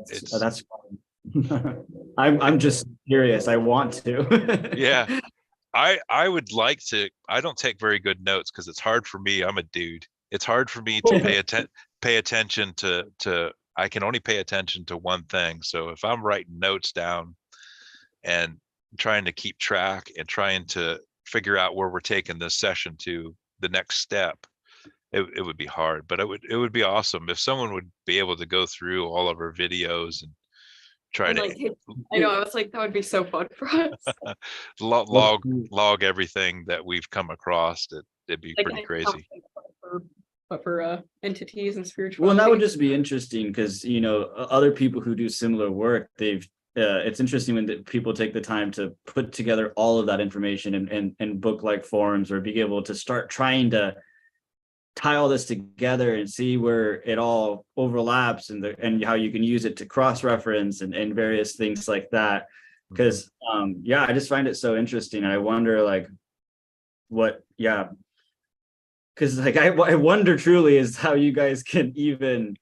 That's fun. I'm just curious. I want to. Yeah. I would like to. I don't take very good notes because it's hard for me. I'm a dude. It's hard for me to pay attention to. I can only pay attention to one thing. So if I'm writing notes down and trying to keep track and trying to figure out where we're taking this session to the next step, it would be hard. But it would be awesome if someone would be able to go through all of our videos and try And to like, I know, I was like, that would be so fun for us. log everything that we've come across. It'd be Like, pretty crazy. But for entities and spirituality. Well, and that would just be interesting because, you know, other people who do similar work, it's interesting when people take the time to put together all of that information in book-like forms, or be able to start trying to tie all this together and see where it all overlaps, and how you can use it to cross-reference and various things like that. Because I just find it so interesting. I wonder like because like I wonder truly is how you guys can even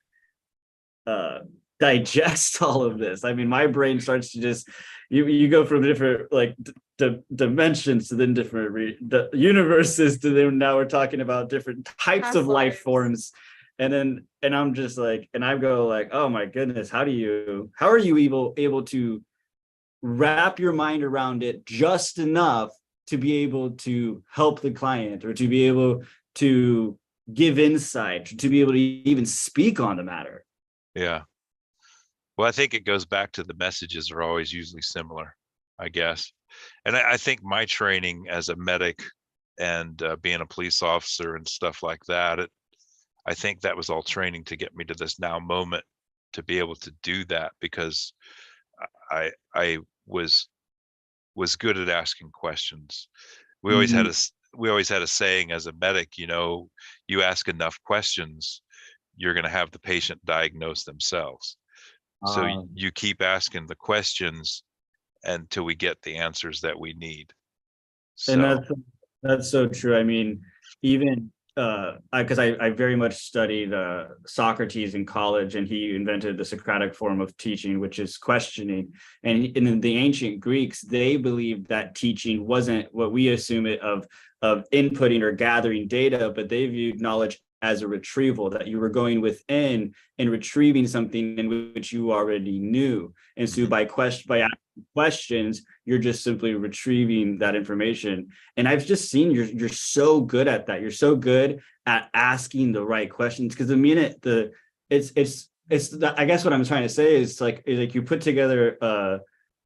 digest all of this. I mean, my brain starts to just you go from different like dimensions to then different the universes to then now we're talking about different types of life forms, and I'm just like, and I go like, oh my goodness, how are you able to wrap your mind around it just enough to be able to help the client, or to be able to give insight, to be able to even speak on the matter? Yeah. Well, I think it goes back to the messages are always usually similar, I guess. And I think my training as a medic and being a police officer and stuff like that, I think that was all training to get me to this now moment to be able to do that, because I was good at asking questions. We always had a saying as a medic, you know, you ask enough questions, you're going to have the patient diagnose themselves. So you keep asking the questions until we get the answers that we need. So. And that's so true. I mean, even because I very much studied Socrates in college, and he invented the Socratic form of teaching, which is questioning. And in the ancient Greeks, they believed that teaching wasn't what we assume it of inputting or gathering data, but they viewed knowledge as a retrieval, that you were going within and retrieving something in which you already knew. And so by asking questions, you're just simply retrieving that information. And I've just seen you're so good at that. You're so good at asking the right questions, because the minute it's I guess what I'm trying to say is like you put together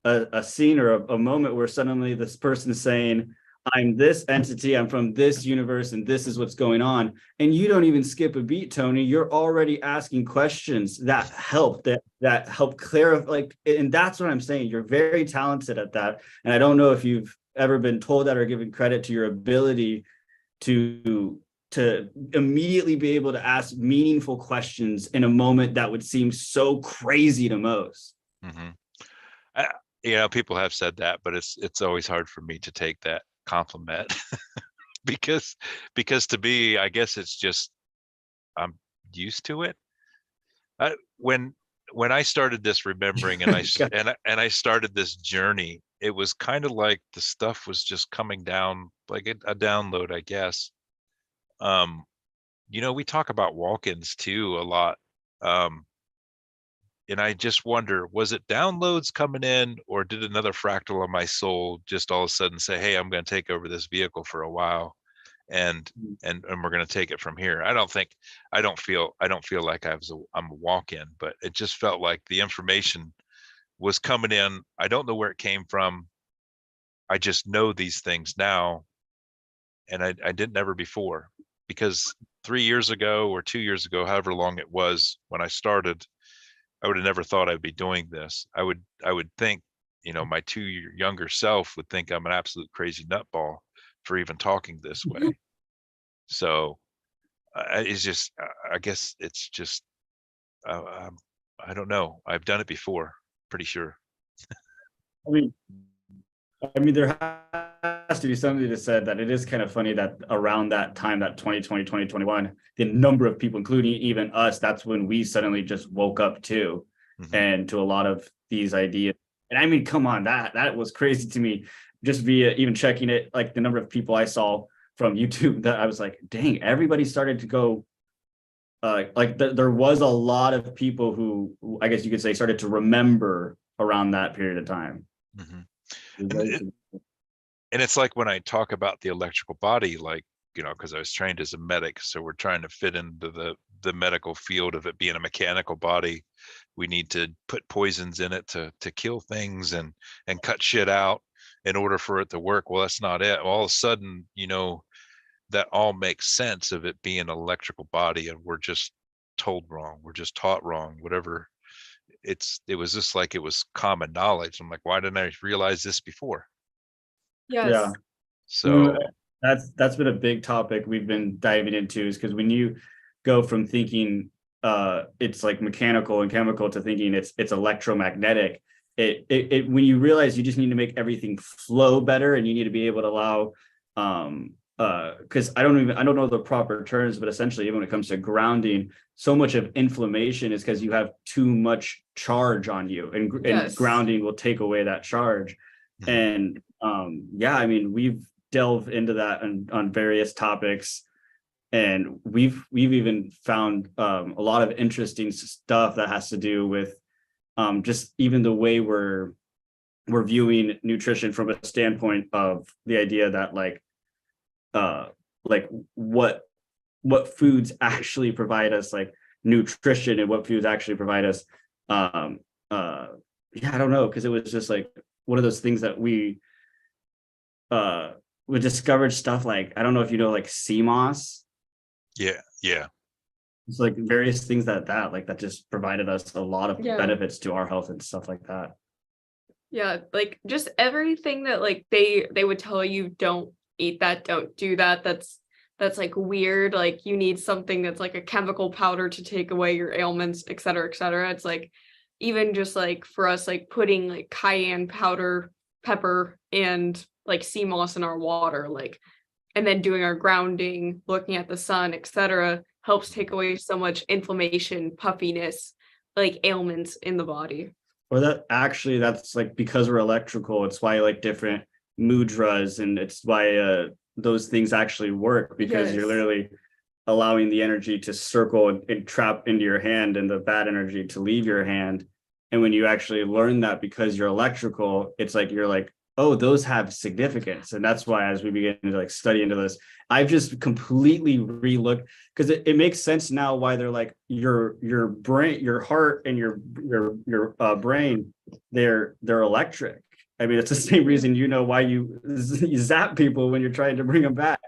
a scene or a moment where suddenly this person's saying, I'm this entity, I'm from this universe, and this is what's going on. And you don't even skip a beat, Tony. You're already asking questions that help clarify. Like, and that's what I'm saying. You're very talented at that. And I don't know if you've ever been told that or given credit to your ability to immediately be able to ask meaningful questions in a moment that would seem so crazy to most. You know, people have said that, but it's always hard for me to take that compliment because to me, I guess it's just I'm used to it. When I started this remembering and I started this journey, it was kind of like the stuff was just coming down like a download, I guess. You know, we talk about walk-ins too a lot. And I just wonder, was it downloads coming in, or did another fractal of my soul just all of a sudden say, hey, I'm going to take over this vehicle for a while and we're going to take it from here. I don't feel like I'm a walk-in, but it just felt like the information was coming in. I don't know where it came from. I just know these things now. And I didn't ever before, because 3 years ago or 2 years ago, however long it was when I started, I would have never thought I'd be doing this. I would think, you know, my 2 year younger self would think I'm an absolute crazy nutball for even talking this way. So it's just, I guess it's just, I don't know. I've done it before, pretty sure. I mean, there has to be somebody that said that it is kind of funny that around that time, that 2020, 2021, the number of people, including even us, that's when we suddenly just woke up to, and to a lot of these ideas. And I mean, come on, that was crazy to me. just via even checking it, like the number of people I saw from YouTube, that I was like, dang, everybody started to go, there was a lot of people who I guess you could say started to remember around that period of time. Mhm. It was And very it, and it's like when I talk about the electrical body, like, you know, because I was trained as a medic, so we're trying to fit into the medical field of it being a mechanical body. We need to put poisons in it to kill things and cut shit out in order for it to work. Well, that's not it. All of a sudden, you know, that all makes sense of it being an electrical body, and we're just told wrong. We're just taught wrong. Whatever. It was just like it was common knowledge. I'm like, why didn't I realize this before? Yeah. Yes. So That's been a big topic we've been diving into, is because when you go from thinking it's like mechanical and chemical to thinking it's electromagnetic, it when you realize you just need to make everything flow better, and you need to be able to allow because I don't know the proper terms, but essentially even when it comes to grounding, so much of inflammation is because you have too much charge on you, and Yes. grounding will take away that charge. Mhm. And yeah, I mean, we've delved into that on various topics, and we've even found a lot of interesting stuff that has to do with just even the way we're viewing nutrition from a standpoint of the idea that like what foods actually provide us like nutrition, and what foods actually provide us yeah, I don't know, because it was just like one of those things that we discovered stuff like, I don't know if you know, like sea moss. yeah. It's like various things that just provided us a lot of Yeah. benefits to our health and stuff like that. Yeah, like just everything that like they would tell you, don't eat that, don't do that. That's like weird. Like you need something that's like a chemical powder to take away your ailments, et cetera, et cetera. It's like even just like for us, like putting like cayenne powder, pepper, and like sea moss in our water, like, and then doing our grounding, looking at the sun, et cetera, helps take away so much inflammation, puffiness, like ailments in the body. Or that's like, because we're electrical, it's why like different mudras, and it's why those things actually work, because you're Yes. literally allowing the energy to circle and trap into your hand, and the bad energy to leave your hand. And when you actually learn that, because you're electrical, it's like you're like, oh, those have significance. And that's why, as we begin to like study into this, I've just completely relooked, because it makes sense now why they're like your brain, your heart, and your brain, they're electric. I mean, it's the same reason, you know, why you zap people when you're trying to bring them back.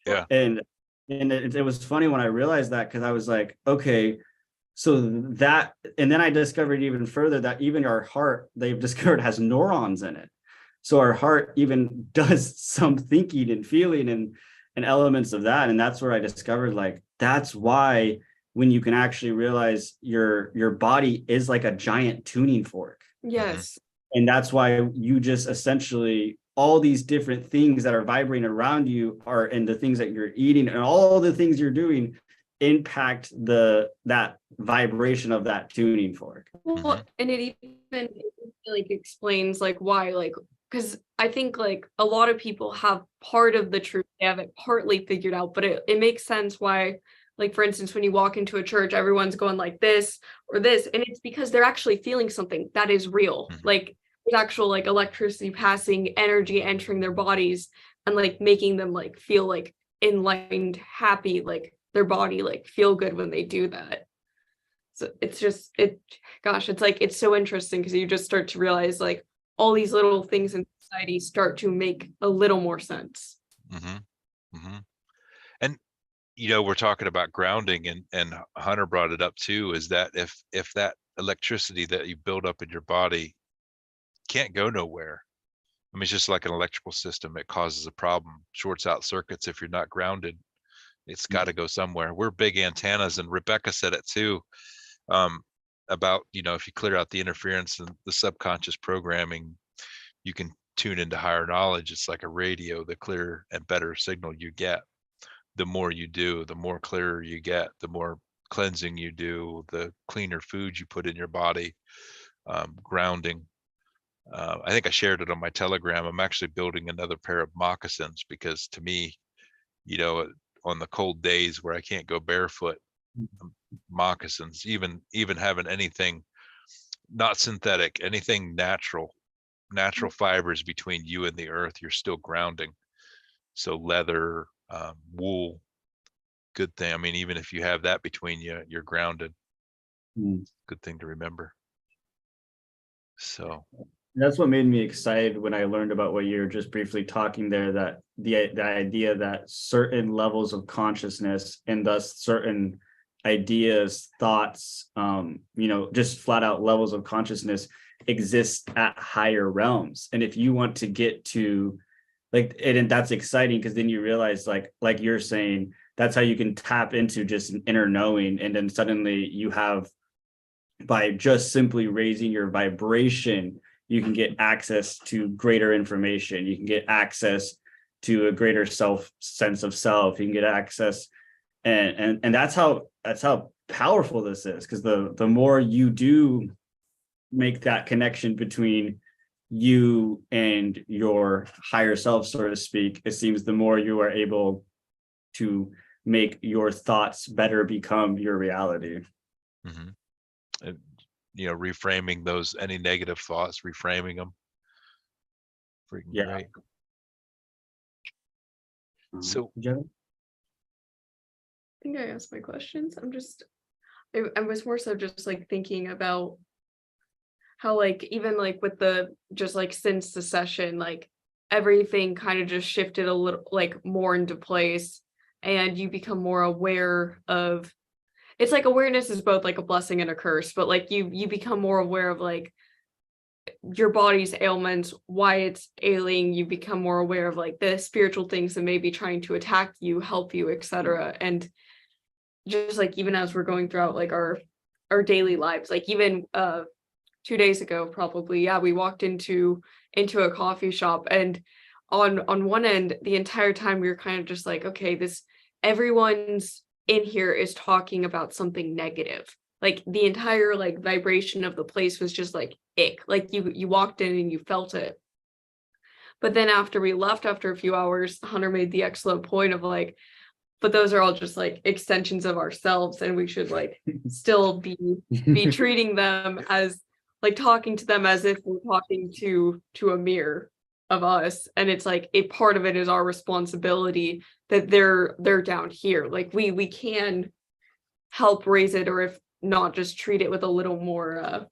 Yeah. And it was funny when I realized that, because I was like, okay, so that, and then I discovered even further that even our heart, they've discovered, has neurons in it. So our heart even does some thinking and feeling and elements of that. And that's where I discovered, like, that's why when you can actually realize your body is like a giant tuning fork. Yes. And that's why you just essentially, all these different things that are vibrating around you are, and the things that you're eating and all the things you're doing impact that vibration of that tuning fork. Well, and it even like explains like why, like, because I think like a lot of people have part of the truth, they have it partly figured out, but it makes sense why, like, for instance, when you walk into a church, everyone's going like this or this, and it's because they're actually feeling something that is real. Mhm. Like there's actual like electricity passing, energy entering their bodies, and like making them like feel like enlightened, happy, like their body like feel good when they do that. So it's just it's like it's so interesting, because you just start to realize like all these little things in society start to make a little more sense. Mm-hmm. Mm-hmm. And you know, we're talking about grounding, and Hunter brought it up too, is that if that electricity that you build up in your body can't go nowhere. I mean, it's just like an electrical system. It causes a problem, shorts out circuits. If you're not grounded, it's got to go somewhere. We're big antennas, and Rebecca said it too, about, you know, if you clear out the interference and the subconscious programming, you can tune into higher knowledge. It's like a radio. The clearer and better signal you get, the more you do, the more clearer you get, the more cleansing you do, the cleaner food you put in your body, grounding. I think I shared it on my Telegram. I'm actually building another pair of moccasins because to me, on the cold days where I can't go barefoot, moccasins, even having anything not synthetic, anything natural fibers between you and the earth, you're still grounding. So leather, wool, good thing. I mean, even if you have that between you, you're grounded. Good thing to remember. So that's what made me excited when I learned about what you're just briefly talking there, that the idea that certain levels of consciousness and thus certain ideas, thoughts, just flat out levels of consciousness exist at higher realms. And if you want to get to and that's exciting, because then you realize like you're saying, that's how you can tap into just an inner knowing. And then suddenly you have, by just simply raising your vibration, you can get access to greater information. You can get access to a greater sense of self. You can get access, and that's how powerful this is. Because the more you do make that connection between you and your higher self, so to speak, it seems the more you are able to make your thoughts better become your reality. Mm-hmm. And, reframing those, any negative thoughts, reframing them. Freaking great. So I think I asked my questions. I was more so just like thinking about how like even like with the just like since the session, like everything kind of just shifted a little like more into place, and you become more aware of, it's like awareness is both like a blessing and a curse, but like you become more aware of like your body's ailments, why it's ailing. You become more aware of like the spiritual things that may be trying to attack you, help you, etc. And just like even as we're going throughout like our daily lives, like even 2 days ago probably, we walked into a coffee shop, and on one end the entire time we were kind of just like, okay, everyone's in here is talking about something negative. Like the entire like vibration of the place was just like ick. Like you walked in and you felt it. But then after we left, after a few hours, Hunter made the excellent point of like, but those are all just like extensions of ourselves, and we should like still be treating them as like talking to them as if we're talking to a mirror of us. And it's like a part of it is our responsibility that they're down here. Like we can help raise it, or if not, just treat it with a little more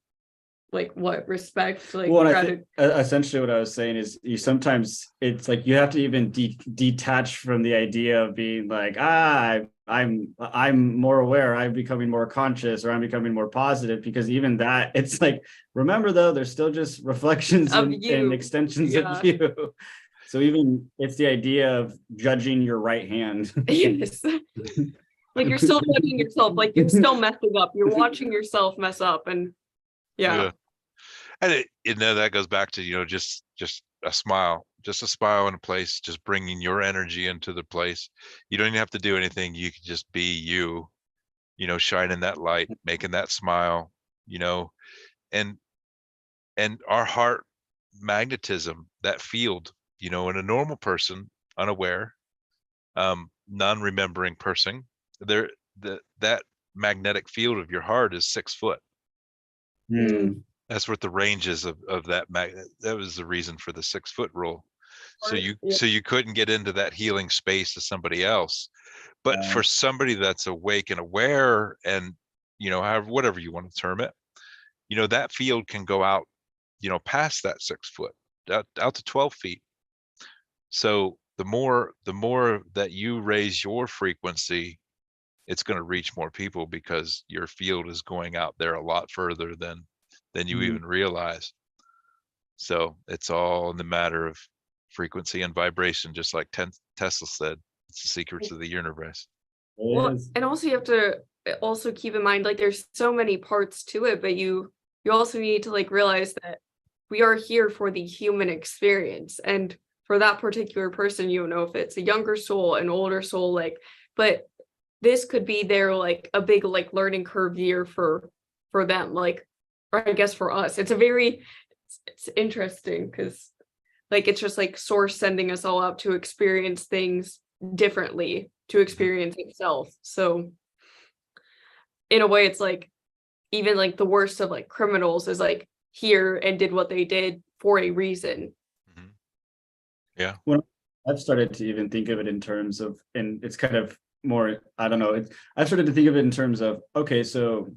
respect. Like, well, I think essentially what I was saying is you sometimes it's like you have to even detach from the idea of being like, I'm more aware, I'm becoming more conscious, or I'm becoming more positive, because even that, it's like, remember though, they're still just reflections and extensions of you. So even it's the idea of judging your right hand. Yes. Like you're still judging yourself, like you're still messing up, you're watching yourself mess up. And and that goes back to just a smile in a place, just bringing your energy into the place. You don't even have to do anything. You can just be you, shining that light, making that smile, and our heart magnetism, that field, in a normal person, unaware, non-remembering person, that magnetic field of your heart is 6 foot. That's what the range is of that magnet. That was the reason for the 6 foot rule. So you couldn't get into that healing space to somebody else. But for somebody that's awake and aware, and whatever you want to term it, that field can go out, past that 6 foot, out to 12 feet. So the more that you raise your frequency, it's going to reach more people, because your field is going out there a lot further than you even realize. So it's all in the matter of frequency and vibration, just like Tesla said, it's the secrets of the universe. Well, and also you have to also keep in mind, like there's so many parts to it, but you also need to like realize that we are here for the human experience. And for that particular person, if it's a younger soul, an older soul, like, but this could be their like a big like learning curve year for them, like, or I guess for us. It's a very it's interesting because like it's just like source sending us all out to experience things differently, to experience itself. So in a way, it's like even like the worst of like criminals is like here and did what they did for a reason. Mhm. Yeah. When I've started to even think of it in terms of, and it's kind of more, I don't know, I've started to think of it in terms of, okay, so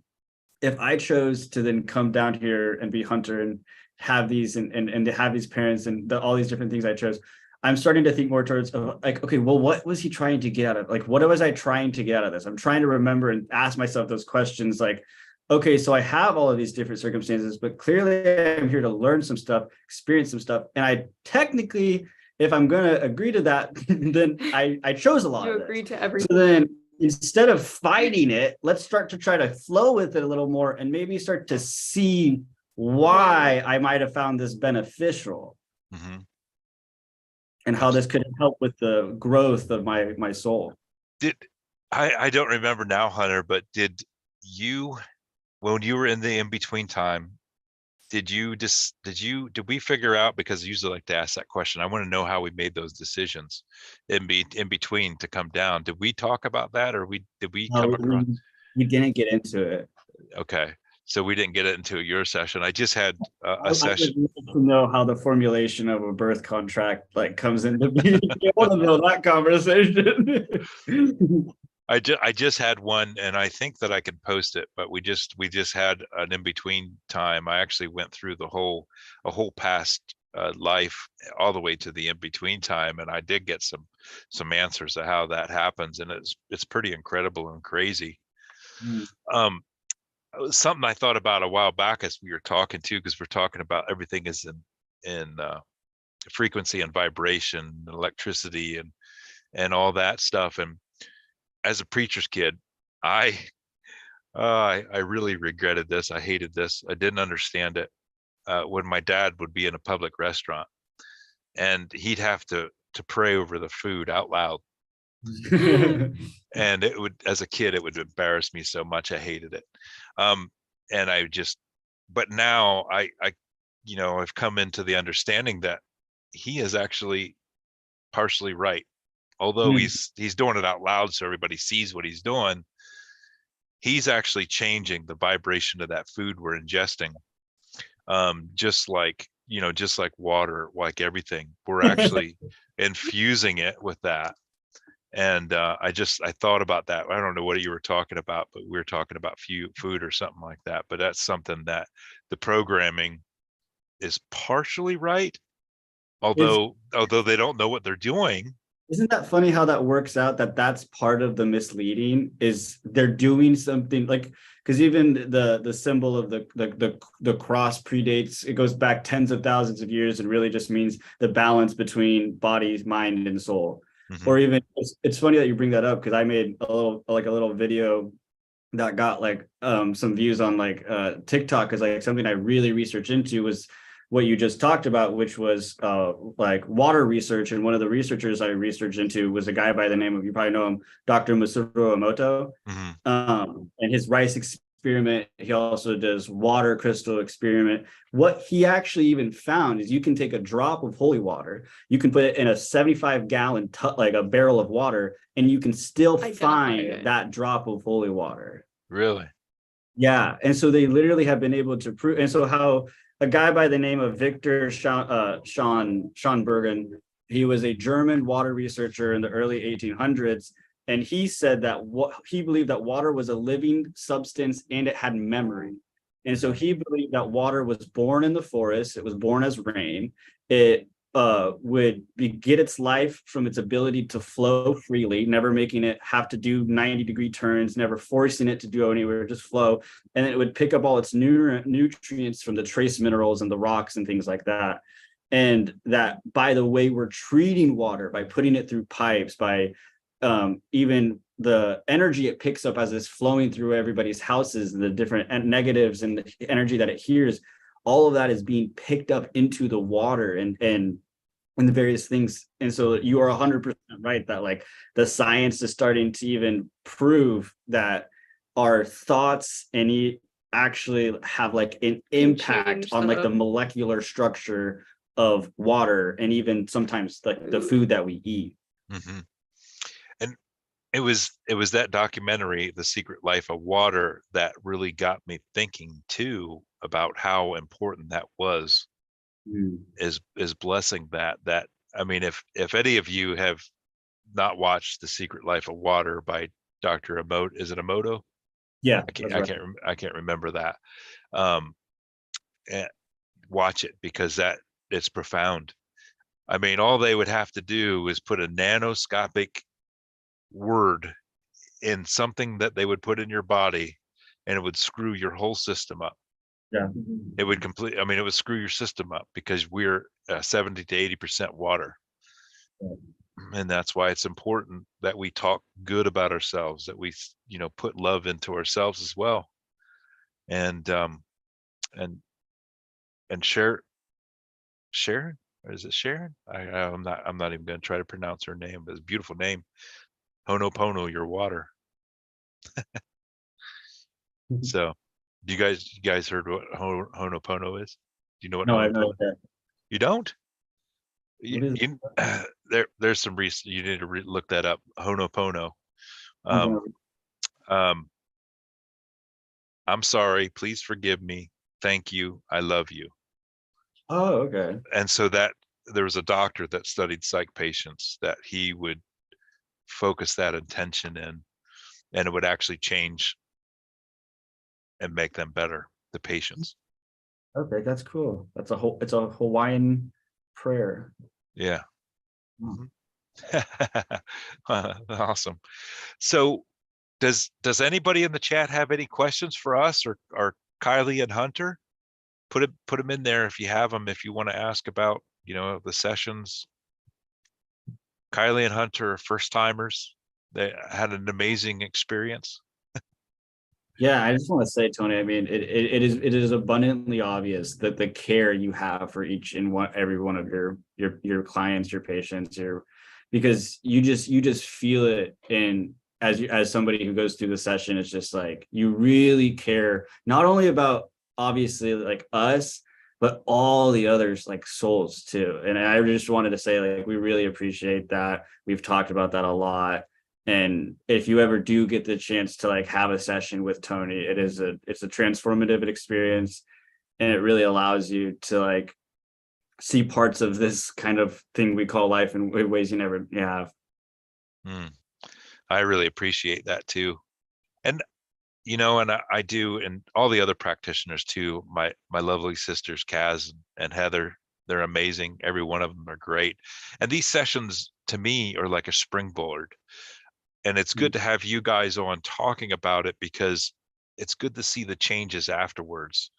if I chose to then come down here and be Hunter and have these and to have these parents and all these different things I chose, I'm starting to think more towards like, okay, well, what was he trying to get out of, like, what was I trying to get out of this? I'm trying to remember and ask myself those questions like, okay, so I have all of these different circumstances, but clearly I'm here to learn some stuff, experience some stuff. And I technically, if I'm going to agree to that, then I chose a lot You of agree this. to everything. So then instead of fighting it, let's start to try to flow with it a little more and maybe start to see why I might have found this beneficial. Mhm. And how this could help with the growth of my soul. I don't remember now, Hunter, but did you, when you were in the in-between time, did we figure out, because I usually like to ask that question, I want to know how we made those decisions in between to come down. Did we talk about that, or did we come across? We didn't get into it. Okay, so we didn't get it into your session. I just had a I session. would love to know how the formulation of a birth contract like comes into being. I want to know that conversation. I just had one, and I think that I can post it, but we just had an in-between time. I actually went through a whole past life all the way to the in-between time, and I did get some answers to how that happens, and it's pretty incredible and crazy. Something I thought about a while back as we were talking too, because we're talking about everything is in frequency and vibration, and electricity, and all that stuff. And as a preacher's kid, I really regretted this. I hated this. I didn't understand it. When my dad would be in a public restaurant and he'd have to pray over the food out loud. And it would, as a kid, it would embarrass me so much. I hated it. And but now I've come into the understanding that he is actually partially right. Although he's doing it out loud so everybody sees what he's doing, he's actually changing the vibration of that food we're ingesting. Just like water, like everything, we're actually infusing it with that. And I thought about that. I don't know what you were talking about, but we were talking about food or something like that. But that's something that the programming is partially right, although they don't know what they're doing. Isn't that funny how that works out? That's part of the misleading, is they're doing something like, because even the symbol of the cross predates, it goes back tens of thousands of years and really just means the balance between body, mind, and soul. Mm-hmm. Or even it's funny that you bring that up, because I made a little video that got like some views on like TikTok, because like something I really researched into was what you just talked about, which was like water research. And one of the researchers I researched into was a guy by the name of, you probably know him, Dr. Masaru Emoto. Mm-hmm. And his rice experiment, he also does water crystal experiment. What he actually even found is you can take a drop of holy water, you can put it in a 75-gallon like a barrel of water, and you can still find that drop of holy water. Really? Yeah. And so they literally have been able to prove. And so how a guy by the name of Victor Schonbergen, he was a German water researcher in the early 1800s. And he said that he believed that water was a living substance and it had memory. And so he believed that water was born in the forest. It was born as rain. It would get its life from its ability to flow freely, never making it have to do 90-degree turns, never forcing it to go anywhere, just flow. And then it would pick up all its nutrients from the trace minerals and the rocks and things like that. And that by the way we're treating water, by putting it through pipes, by even the energy it picks up as it's flowing through everybody's houses, the different negatives and the energy that it hears, all of that is being picked up into the water and the various things. And so you are 100% right that like the science is starting to even prove that our thoughts and actually have like an impact change on like the the- molecular structure of water and even sometimes the food that we eat. Hmm. And it was that documentary, The Secret Life of Water, that really got me thinking too about how important that was, is blessing that. I mean, if any of you have not watched The Secret Life of Water by Dr. Emoto, is it Emoto? Yeah, I can't remember that. Um, and watch it, because it's profound. I mean, all they would have to do is put a nanoscopic word in something that they would put in your body, and it would screw your whole system up. Yeah. It would it would screw your system up, because we're 70 to 80% water. And that's why it's important that we talk good about ourselves, that we, put love into ourselves as well. And and share Sharon, or is it Sharon? I'm not even going to try to pronounce her name, but it's a beautiful name. Honopono, your water. So, you guys heard what Honopono is? Do you know what No, I have no Honopono? idea. You don't? What is There's some reason you need to look that up. Honopono. I'm Um, gonna- um, I'm sorry. Please forgive me. Thank you. I love you. Oh, okay. And so that there was a doctor that studied psych patients, that he would focus that intention in, and it would actually change and make them better, the patients. Okay, that's cool. It's a Hawaiian prayer. Yeah. Hmm. Awesome. So does anybody in the chat have any questions for us, or Kylie and Hunter? Put them in there if you have them, if you want to ask about, the sessions. Kylie and Hunter are first timers. They had an amazing experience. Yeah, I just want to say, Tony, I mean, it is abundantly obvious that the care you have for every one of your clients, your patients, because you just feel it in as somebody who goes through the session. It's just like you really care, not only about obviously like us, but all the others, like souls too. And I just wanted to say, like, we really appreciate that. We've talked about that a lot. And if you ever do get the chance to like have a session with Tony, it's a transformative experience, and it really allows you to like see parts of this kind of thing we call life in ways you never have. I really appreciate that too. And and I do, and all the other practitioners too, my lovely sisters Kaz and Heather, they're amazing. Every one of them are great. And these sessions to me are like a springboard. And it's good to have you guys on talking about it, because it's good to see the changes afterwards.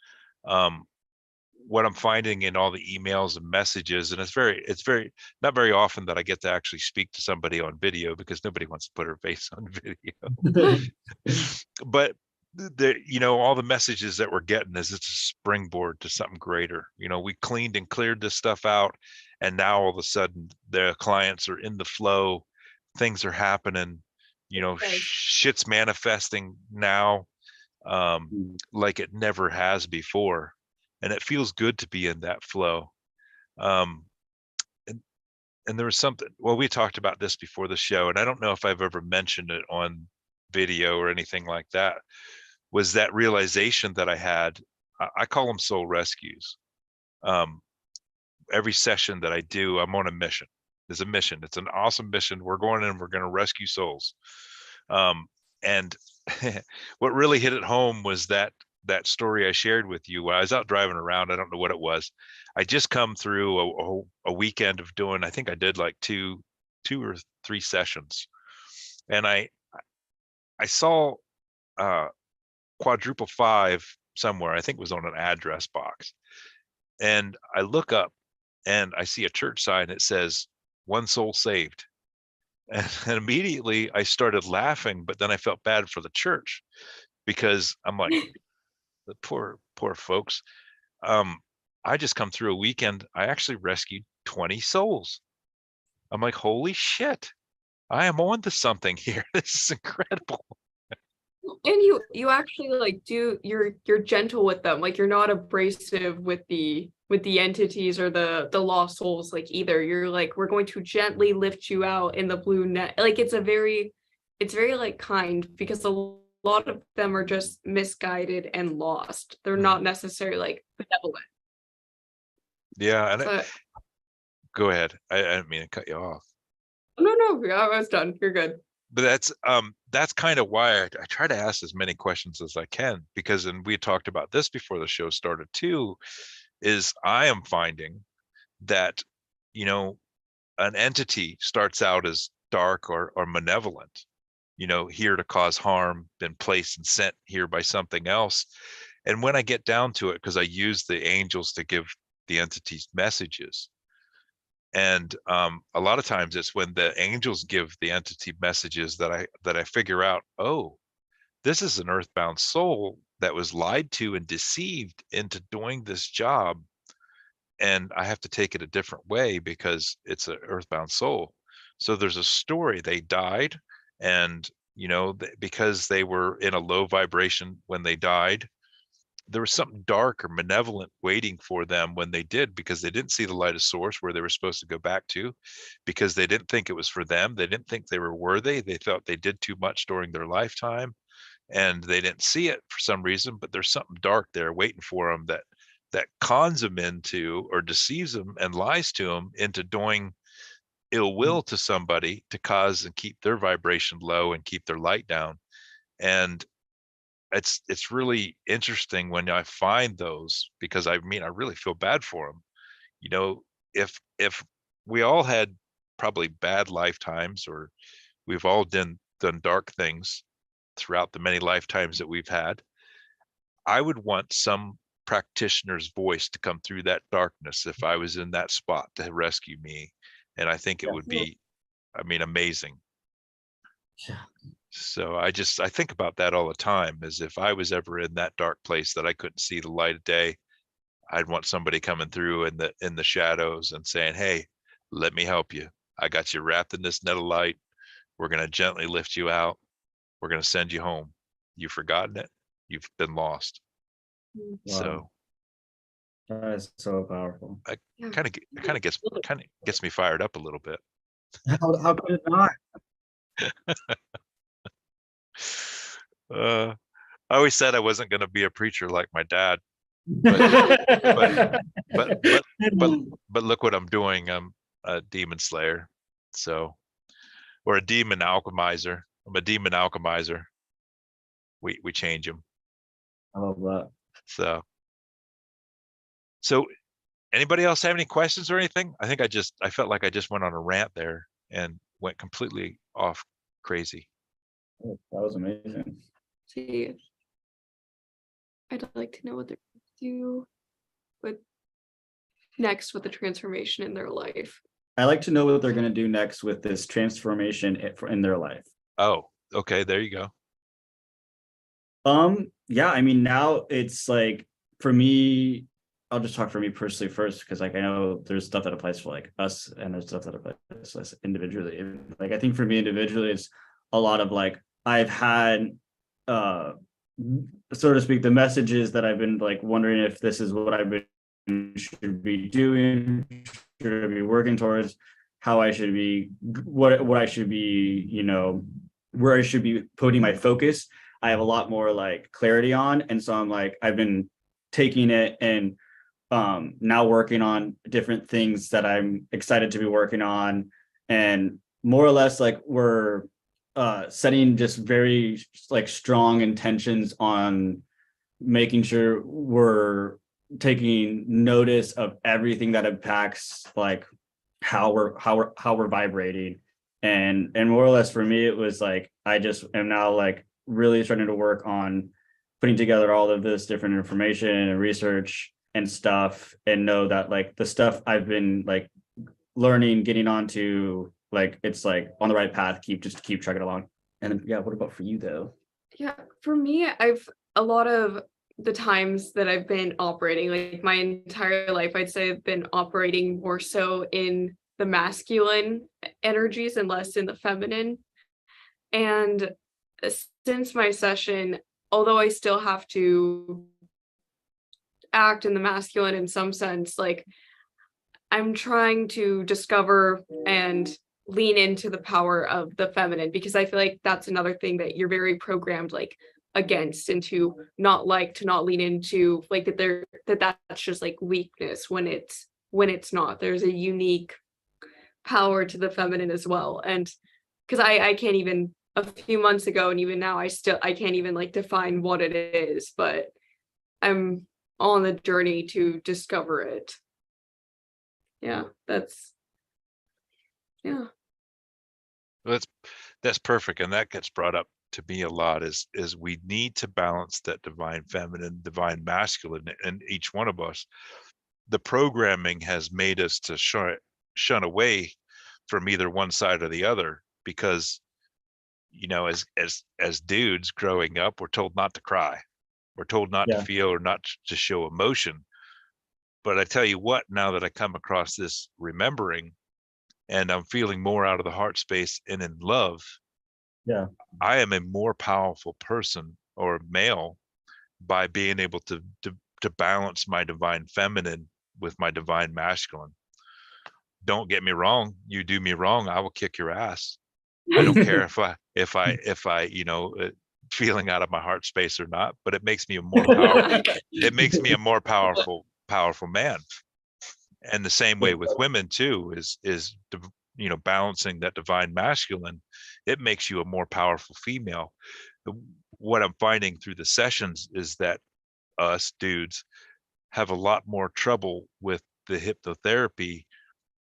What I'm finding in all the emails and messages, and it's very not very often that I get to actually speak to somebody on video, because nobody wants to put her face on video. But all the messages that we're getting is it's a springboard to something greater. We cleaned and cleared this stuff out, and now all of a sudden the clients are in the flow, things are happening, shit's manifesting now, like it never has before, and it feels good to be in that flow. And there was something, well, we talked about this before the show, and I don't know if I've ever mentioned it on video or anything like that, was that realization that I had. I call them soul rescues. Every session that I do, I'm on a mission. There's a mission. It's an awesome mission. We're going in, we're going to rescue souls. And what really hit it home was that story I shared with you when I was out driving around. I don't know what it was. I just come through a weekend of doing, I think I did like two or three sessions. And I saw quadruple 5 somewhere. I think it was on an address box. And I look up and I see a church sign that says, "One soul saved." And immediately I started laughing, but then I felt bad for the church, because I'm like, the poor folks. I just come through a weekend. I actually rescued 20 souls. I'm like, holy shit, I am on to something here. This is incredible. And you actually like you're gentle with them. Like you're not abrasive with the entities or the lost souls like either. You're like, we're going to gently lift you out in the blue net. Like it's very like kind, because a lot of them are just misguided and lost. They're not necessarily like benevolent. Yeah, and So, go ahead. I didn't mean to cut you off. no, yeah, I was done. You're good. But that's kind of why I try to ask as many questions as I can, because, and we talked about this before the show started too, is I am finding that, you know, an entity starts out as dark or malevolent, you know, here to cause harm, been placed and sent here by something else. And when I get down to it, because I use the angels to give the entities messages, and a lot of times it's when the angels give the entity messages that I figure out, oh, this is an earthbound soul that was lied to and deceived into doing this job, and I have to take it a different way because it's an earthbound soul. So there's a story. They died, and you know, because they were in a low vibration when they died, there was something dark or malevolent waiting for them when they did, because they didn't see the light of source where they were supposed to go back to, because they didn't think it was for them. They didn't think they were worthy. They thought they did too much during their lifetime, and they didn't see it for some reason. But there's something dark there waiting for them that cons them into, or deceives them and lies to them into doing ill will to somebody to cause and keep their vibration low and keep their light down. And it's really interesting when I find those, because I mean, I really feel bad for them. You know, if we all had probably bad lifetimes, or we've all done dark things throughout the many lifetimes that we've had, I would want some practitioner's voice to come through that darkness if I was in that spot to rescue me. And I think it would be, I mean, amazing. Yeah. So I think about that all the time, as if I was ever in that dark place that I couldn't see the light of day, I'd want somebody coming through in the shadows and saying, hey, let me help you. I got you wrapped in this net of light. We're going to gently lift you out. We're going to send you home. You've forgotten it. You've been lost. Wow. So That is so powerful. kind of gets me fired up a little bit. How could it not? I always said I wasn't going to be a preacher like my dad, but look what I'm doing. I'm a demon slayer, so, or a demon alchemizer. I'm a demon alchemizer. We change them. I love that. So anybody else have any questions or anything? I felt like I just went on a rant there and went completely off crazy. That was amazing. See, I'd like to know what they're do with next with the transformation in their life. I like to know what they're going to do next with this transformation in their life. Oh, okay, there you go. Yeah, I mean, now it's like, for me, I'll just talk for me personally first, because like I know there's stuff that applies for like us, and there's stuff that applies to us individually. Like I think for me individually, it's a lot of like, I've had so to speak, the messages that I've been like wondering if this is what I've been should be doing, should I be working towards, how I should be, what I should be, you know, where I should be putting my focus. I have a lot more like clarity on. And so I'm like, I've been taking it and now working on different things that I'm excited to be working on. And more or less like we're setting just very like strong intentions on making sure we're taking notice of everything that impacts like how we're vibrating. And more or less for me, it was like, I just am now like really starting to work on putting together all of this different information and research and stuff, and know that like the stuff I've been like learning, getting onto, like it's like on the right path, keep trucking along. And then, yeah, what about for you though? Yeah, for me, I've a lot of the times that I've been operating, like my entire life, I'd say I've been operating more so in the masculine energies and less in the feminine. And since my session, although I still have to act in the masculine in some sense, like I'm trying to discover and lean into the power of the feminine, because I feel like that's another thing that you're very programmed like against, and to not like, to not lean into, like that's just like weakness when it's not. There's a unique power to the feminine as well. And because I can't even, a few months ago and even now, I can't even like define what it is, but I'm on the journey to discover it. Yeah, yeah. That's perfect, and that gets brought up to me a lot. Is we need to balance that divine feminine, divine masculine in each one of us. The programming has made us to shun away from either one side or the other, because as dudes growing up, we're told not to cry, we're told not to feel or not to show emotion. But I tell you what, now that I come across this remembering and I'm feeling more out of the heart space and in love, I am a more powerful person or male by being able to balance my divine feminine with my divine masculine. Don't get me wrong, you do me wrong, I will kick your ass. I don't care if I feeling out of my heart space or not, but it makes me a more powerful it makes me a more powerful man. And the same way with women too, is balancing that divine masculine. It makes you a more powerful female. What I'm finding through the sessions is that us dudes have a lot more trouble with the hypnotherapy,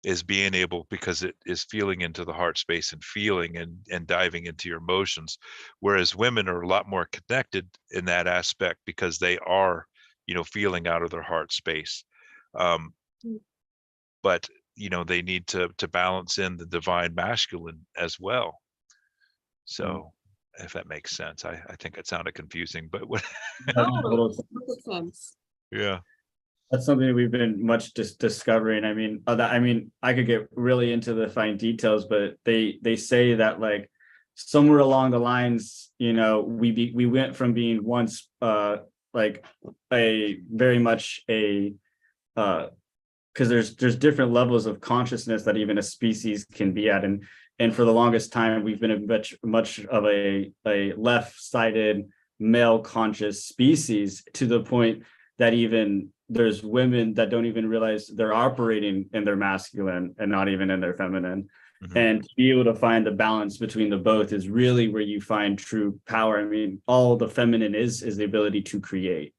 is being able, because it is feeling into the heart space and feeling and diving into your emotions, whereas women are a lot more connected in that aspect because they are feeling out of their heart space. But they need to balance in the divine masculine as well. So if that makes sense, I think it sounded confusing, but what No, sense. Yeah, that's something we've been much discovering. I mean, I could get really into the fine details, but they say that like somewhere along the lines, we went from being once like a very much a because there's different levels of consciousness that even a species can be at, and for the longest time we've been a much of a left-sided male conscious species, to the point that even there's women that don't even realize they're operating in their masculine and not even in their feminine. And to be able to find the balance between the both is really where you find true power. I mean, all the feminine is the ability to create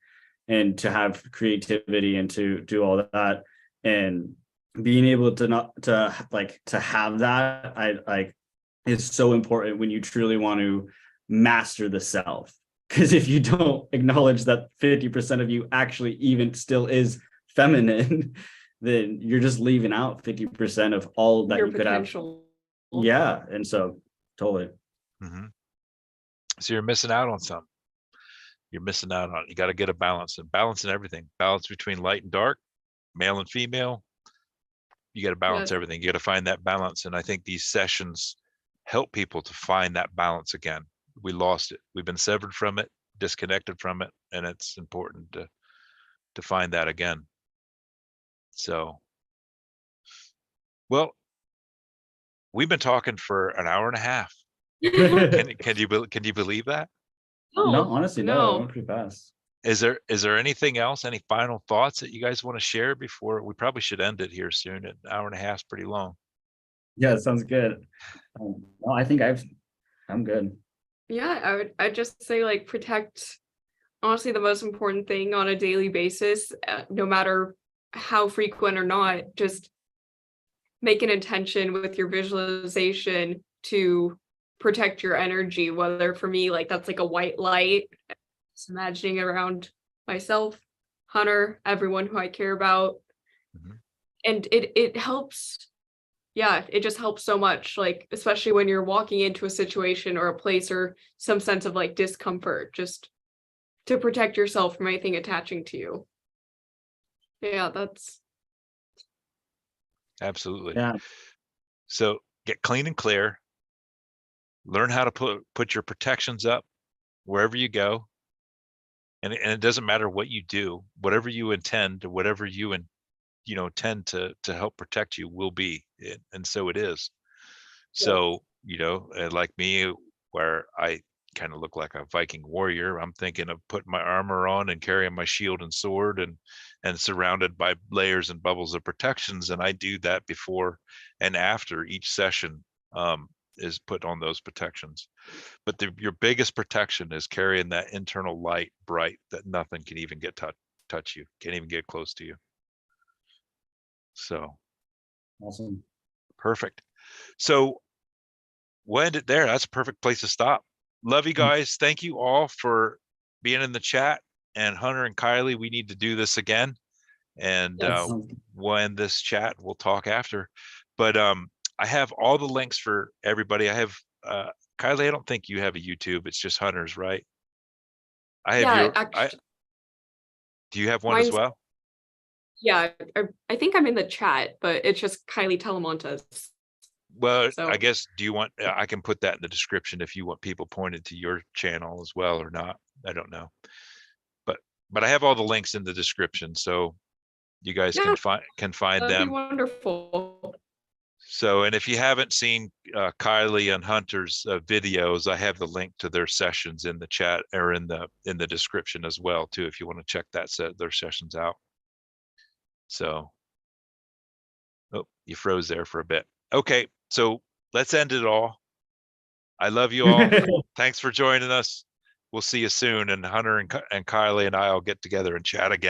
and to have creativity and to do all that, and being able to have that, I is so important when you truly want to master the self. Because if you don't acknowledge that 50% of you actually even still is feminine, then you're just leaving out 50% of all that you could have. Yeah. And so totally. So you're missing out on something. You're missing out on, you got to get a balance, and balance in everything, balance between light and dark, male and female. You got to balance everything. You got to find that balance. And I think these sessions help people to find that balance again. We lost it. We've been severed from it, disconnected from it. And it's important to find that again. So, well, we've been talking for an hour and a half. Can you believe that? No, honestly, no. It went pretty fast. Is there anything else, any final thoughts that you guys want to share before we probably should end it here soon? An hour and a half is pretty long. Yeah, it sounds good. No, I think I'm good. Yeah, I'd just say like protect, honestly, the most important thing on a daily basis, no matter how frequent or not, just make an intention with your visualization to protect your energy. Whether for me, like that's like a white light, just imagining around myself, Hunter, everyone who I care about. And it helps. Yeah, it just helps so much, like especially when you're walking into a situation or a place or some sense of like discomfort, just to protect yourself from anything attaching to you. Yeah, that's absolutely. Yeah. So get clean and clear, Learn how to put your protections up wherever you go. And it doesn't matter what you do, whatever you intend, whatever you tend to help protect you will be. And so it is. So, like me, where I kind of look like a Viking warrior, I'm thinking of putting my armor on and carrying my shield and sword and surrounded by layers and bubbles of protections. And I do that before and after each session is put on those protections. But your biggest protection is carrying that internal light bright that nothing can even get touch you, can't even get close to you. So Awesome. perfect. So we'll end it there. That's a perfect place to stop. Love you guys. Thank you all for being in the chat. And Hunter and Kylie, we need to do this again. And Yes. we'll end this chat. We'll talk after. But I have all the links for everybody. I have Kylie, I don't think you have a YouTube. It's just Hunter's, right? I have Yeah, your. actually, Do you have one as mine's- well? yeah, I think I'm in the chat, but it's just Kylie Telemontes. Well, So- I guess, do you want, I can put that in the description if you want people pointed to your channel as well or not. I don't know. But I have all the links in the description, so you guys Yeah, can find that'd be them. wonderful. So, and if you haven't seen Kylie and Hunter's videos, I have the link to their sessions in the chat or in the description as well too, if you want to check their sessions out. So, oh, you froze there for a bit. Okay, so let's end it all. I love you all. Thanks for joining us. We'll see you soon. And Hunter and Kylie and I will get together and chat again.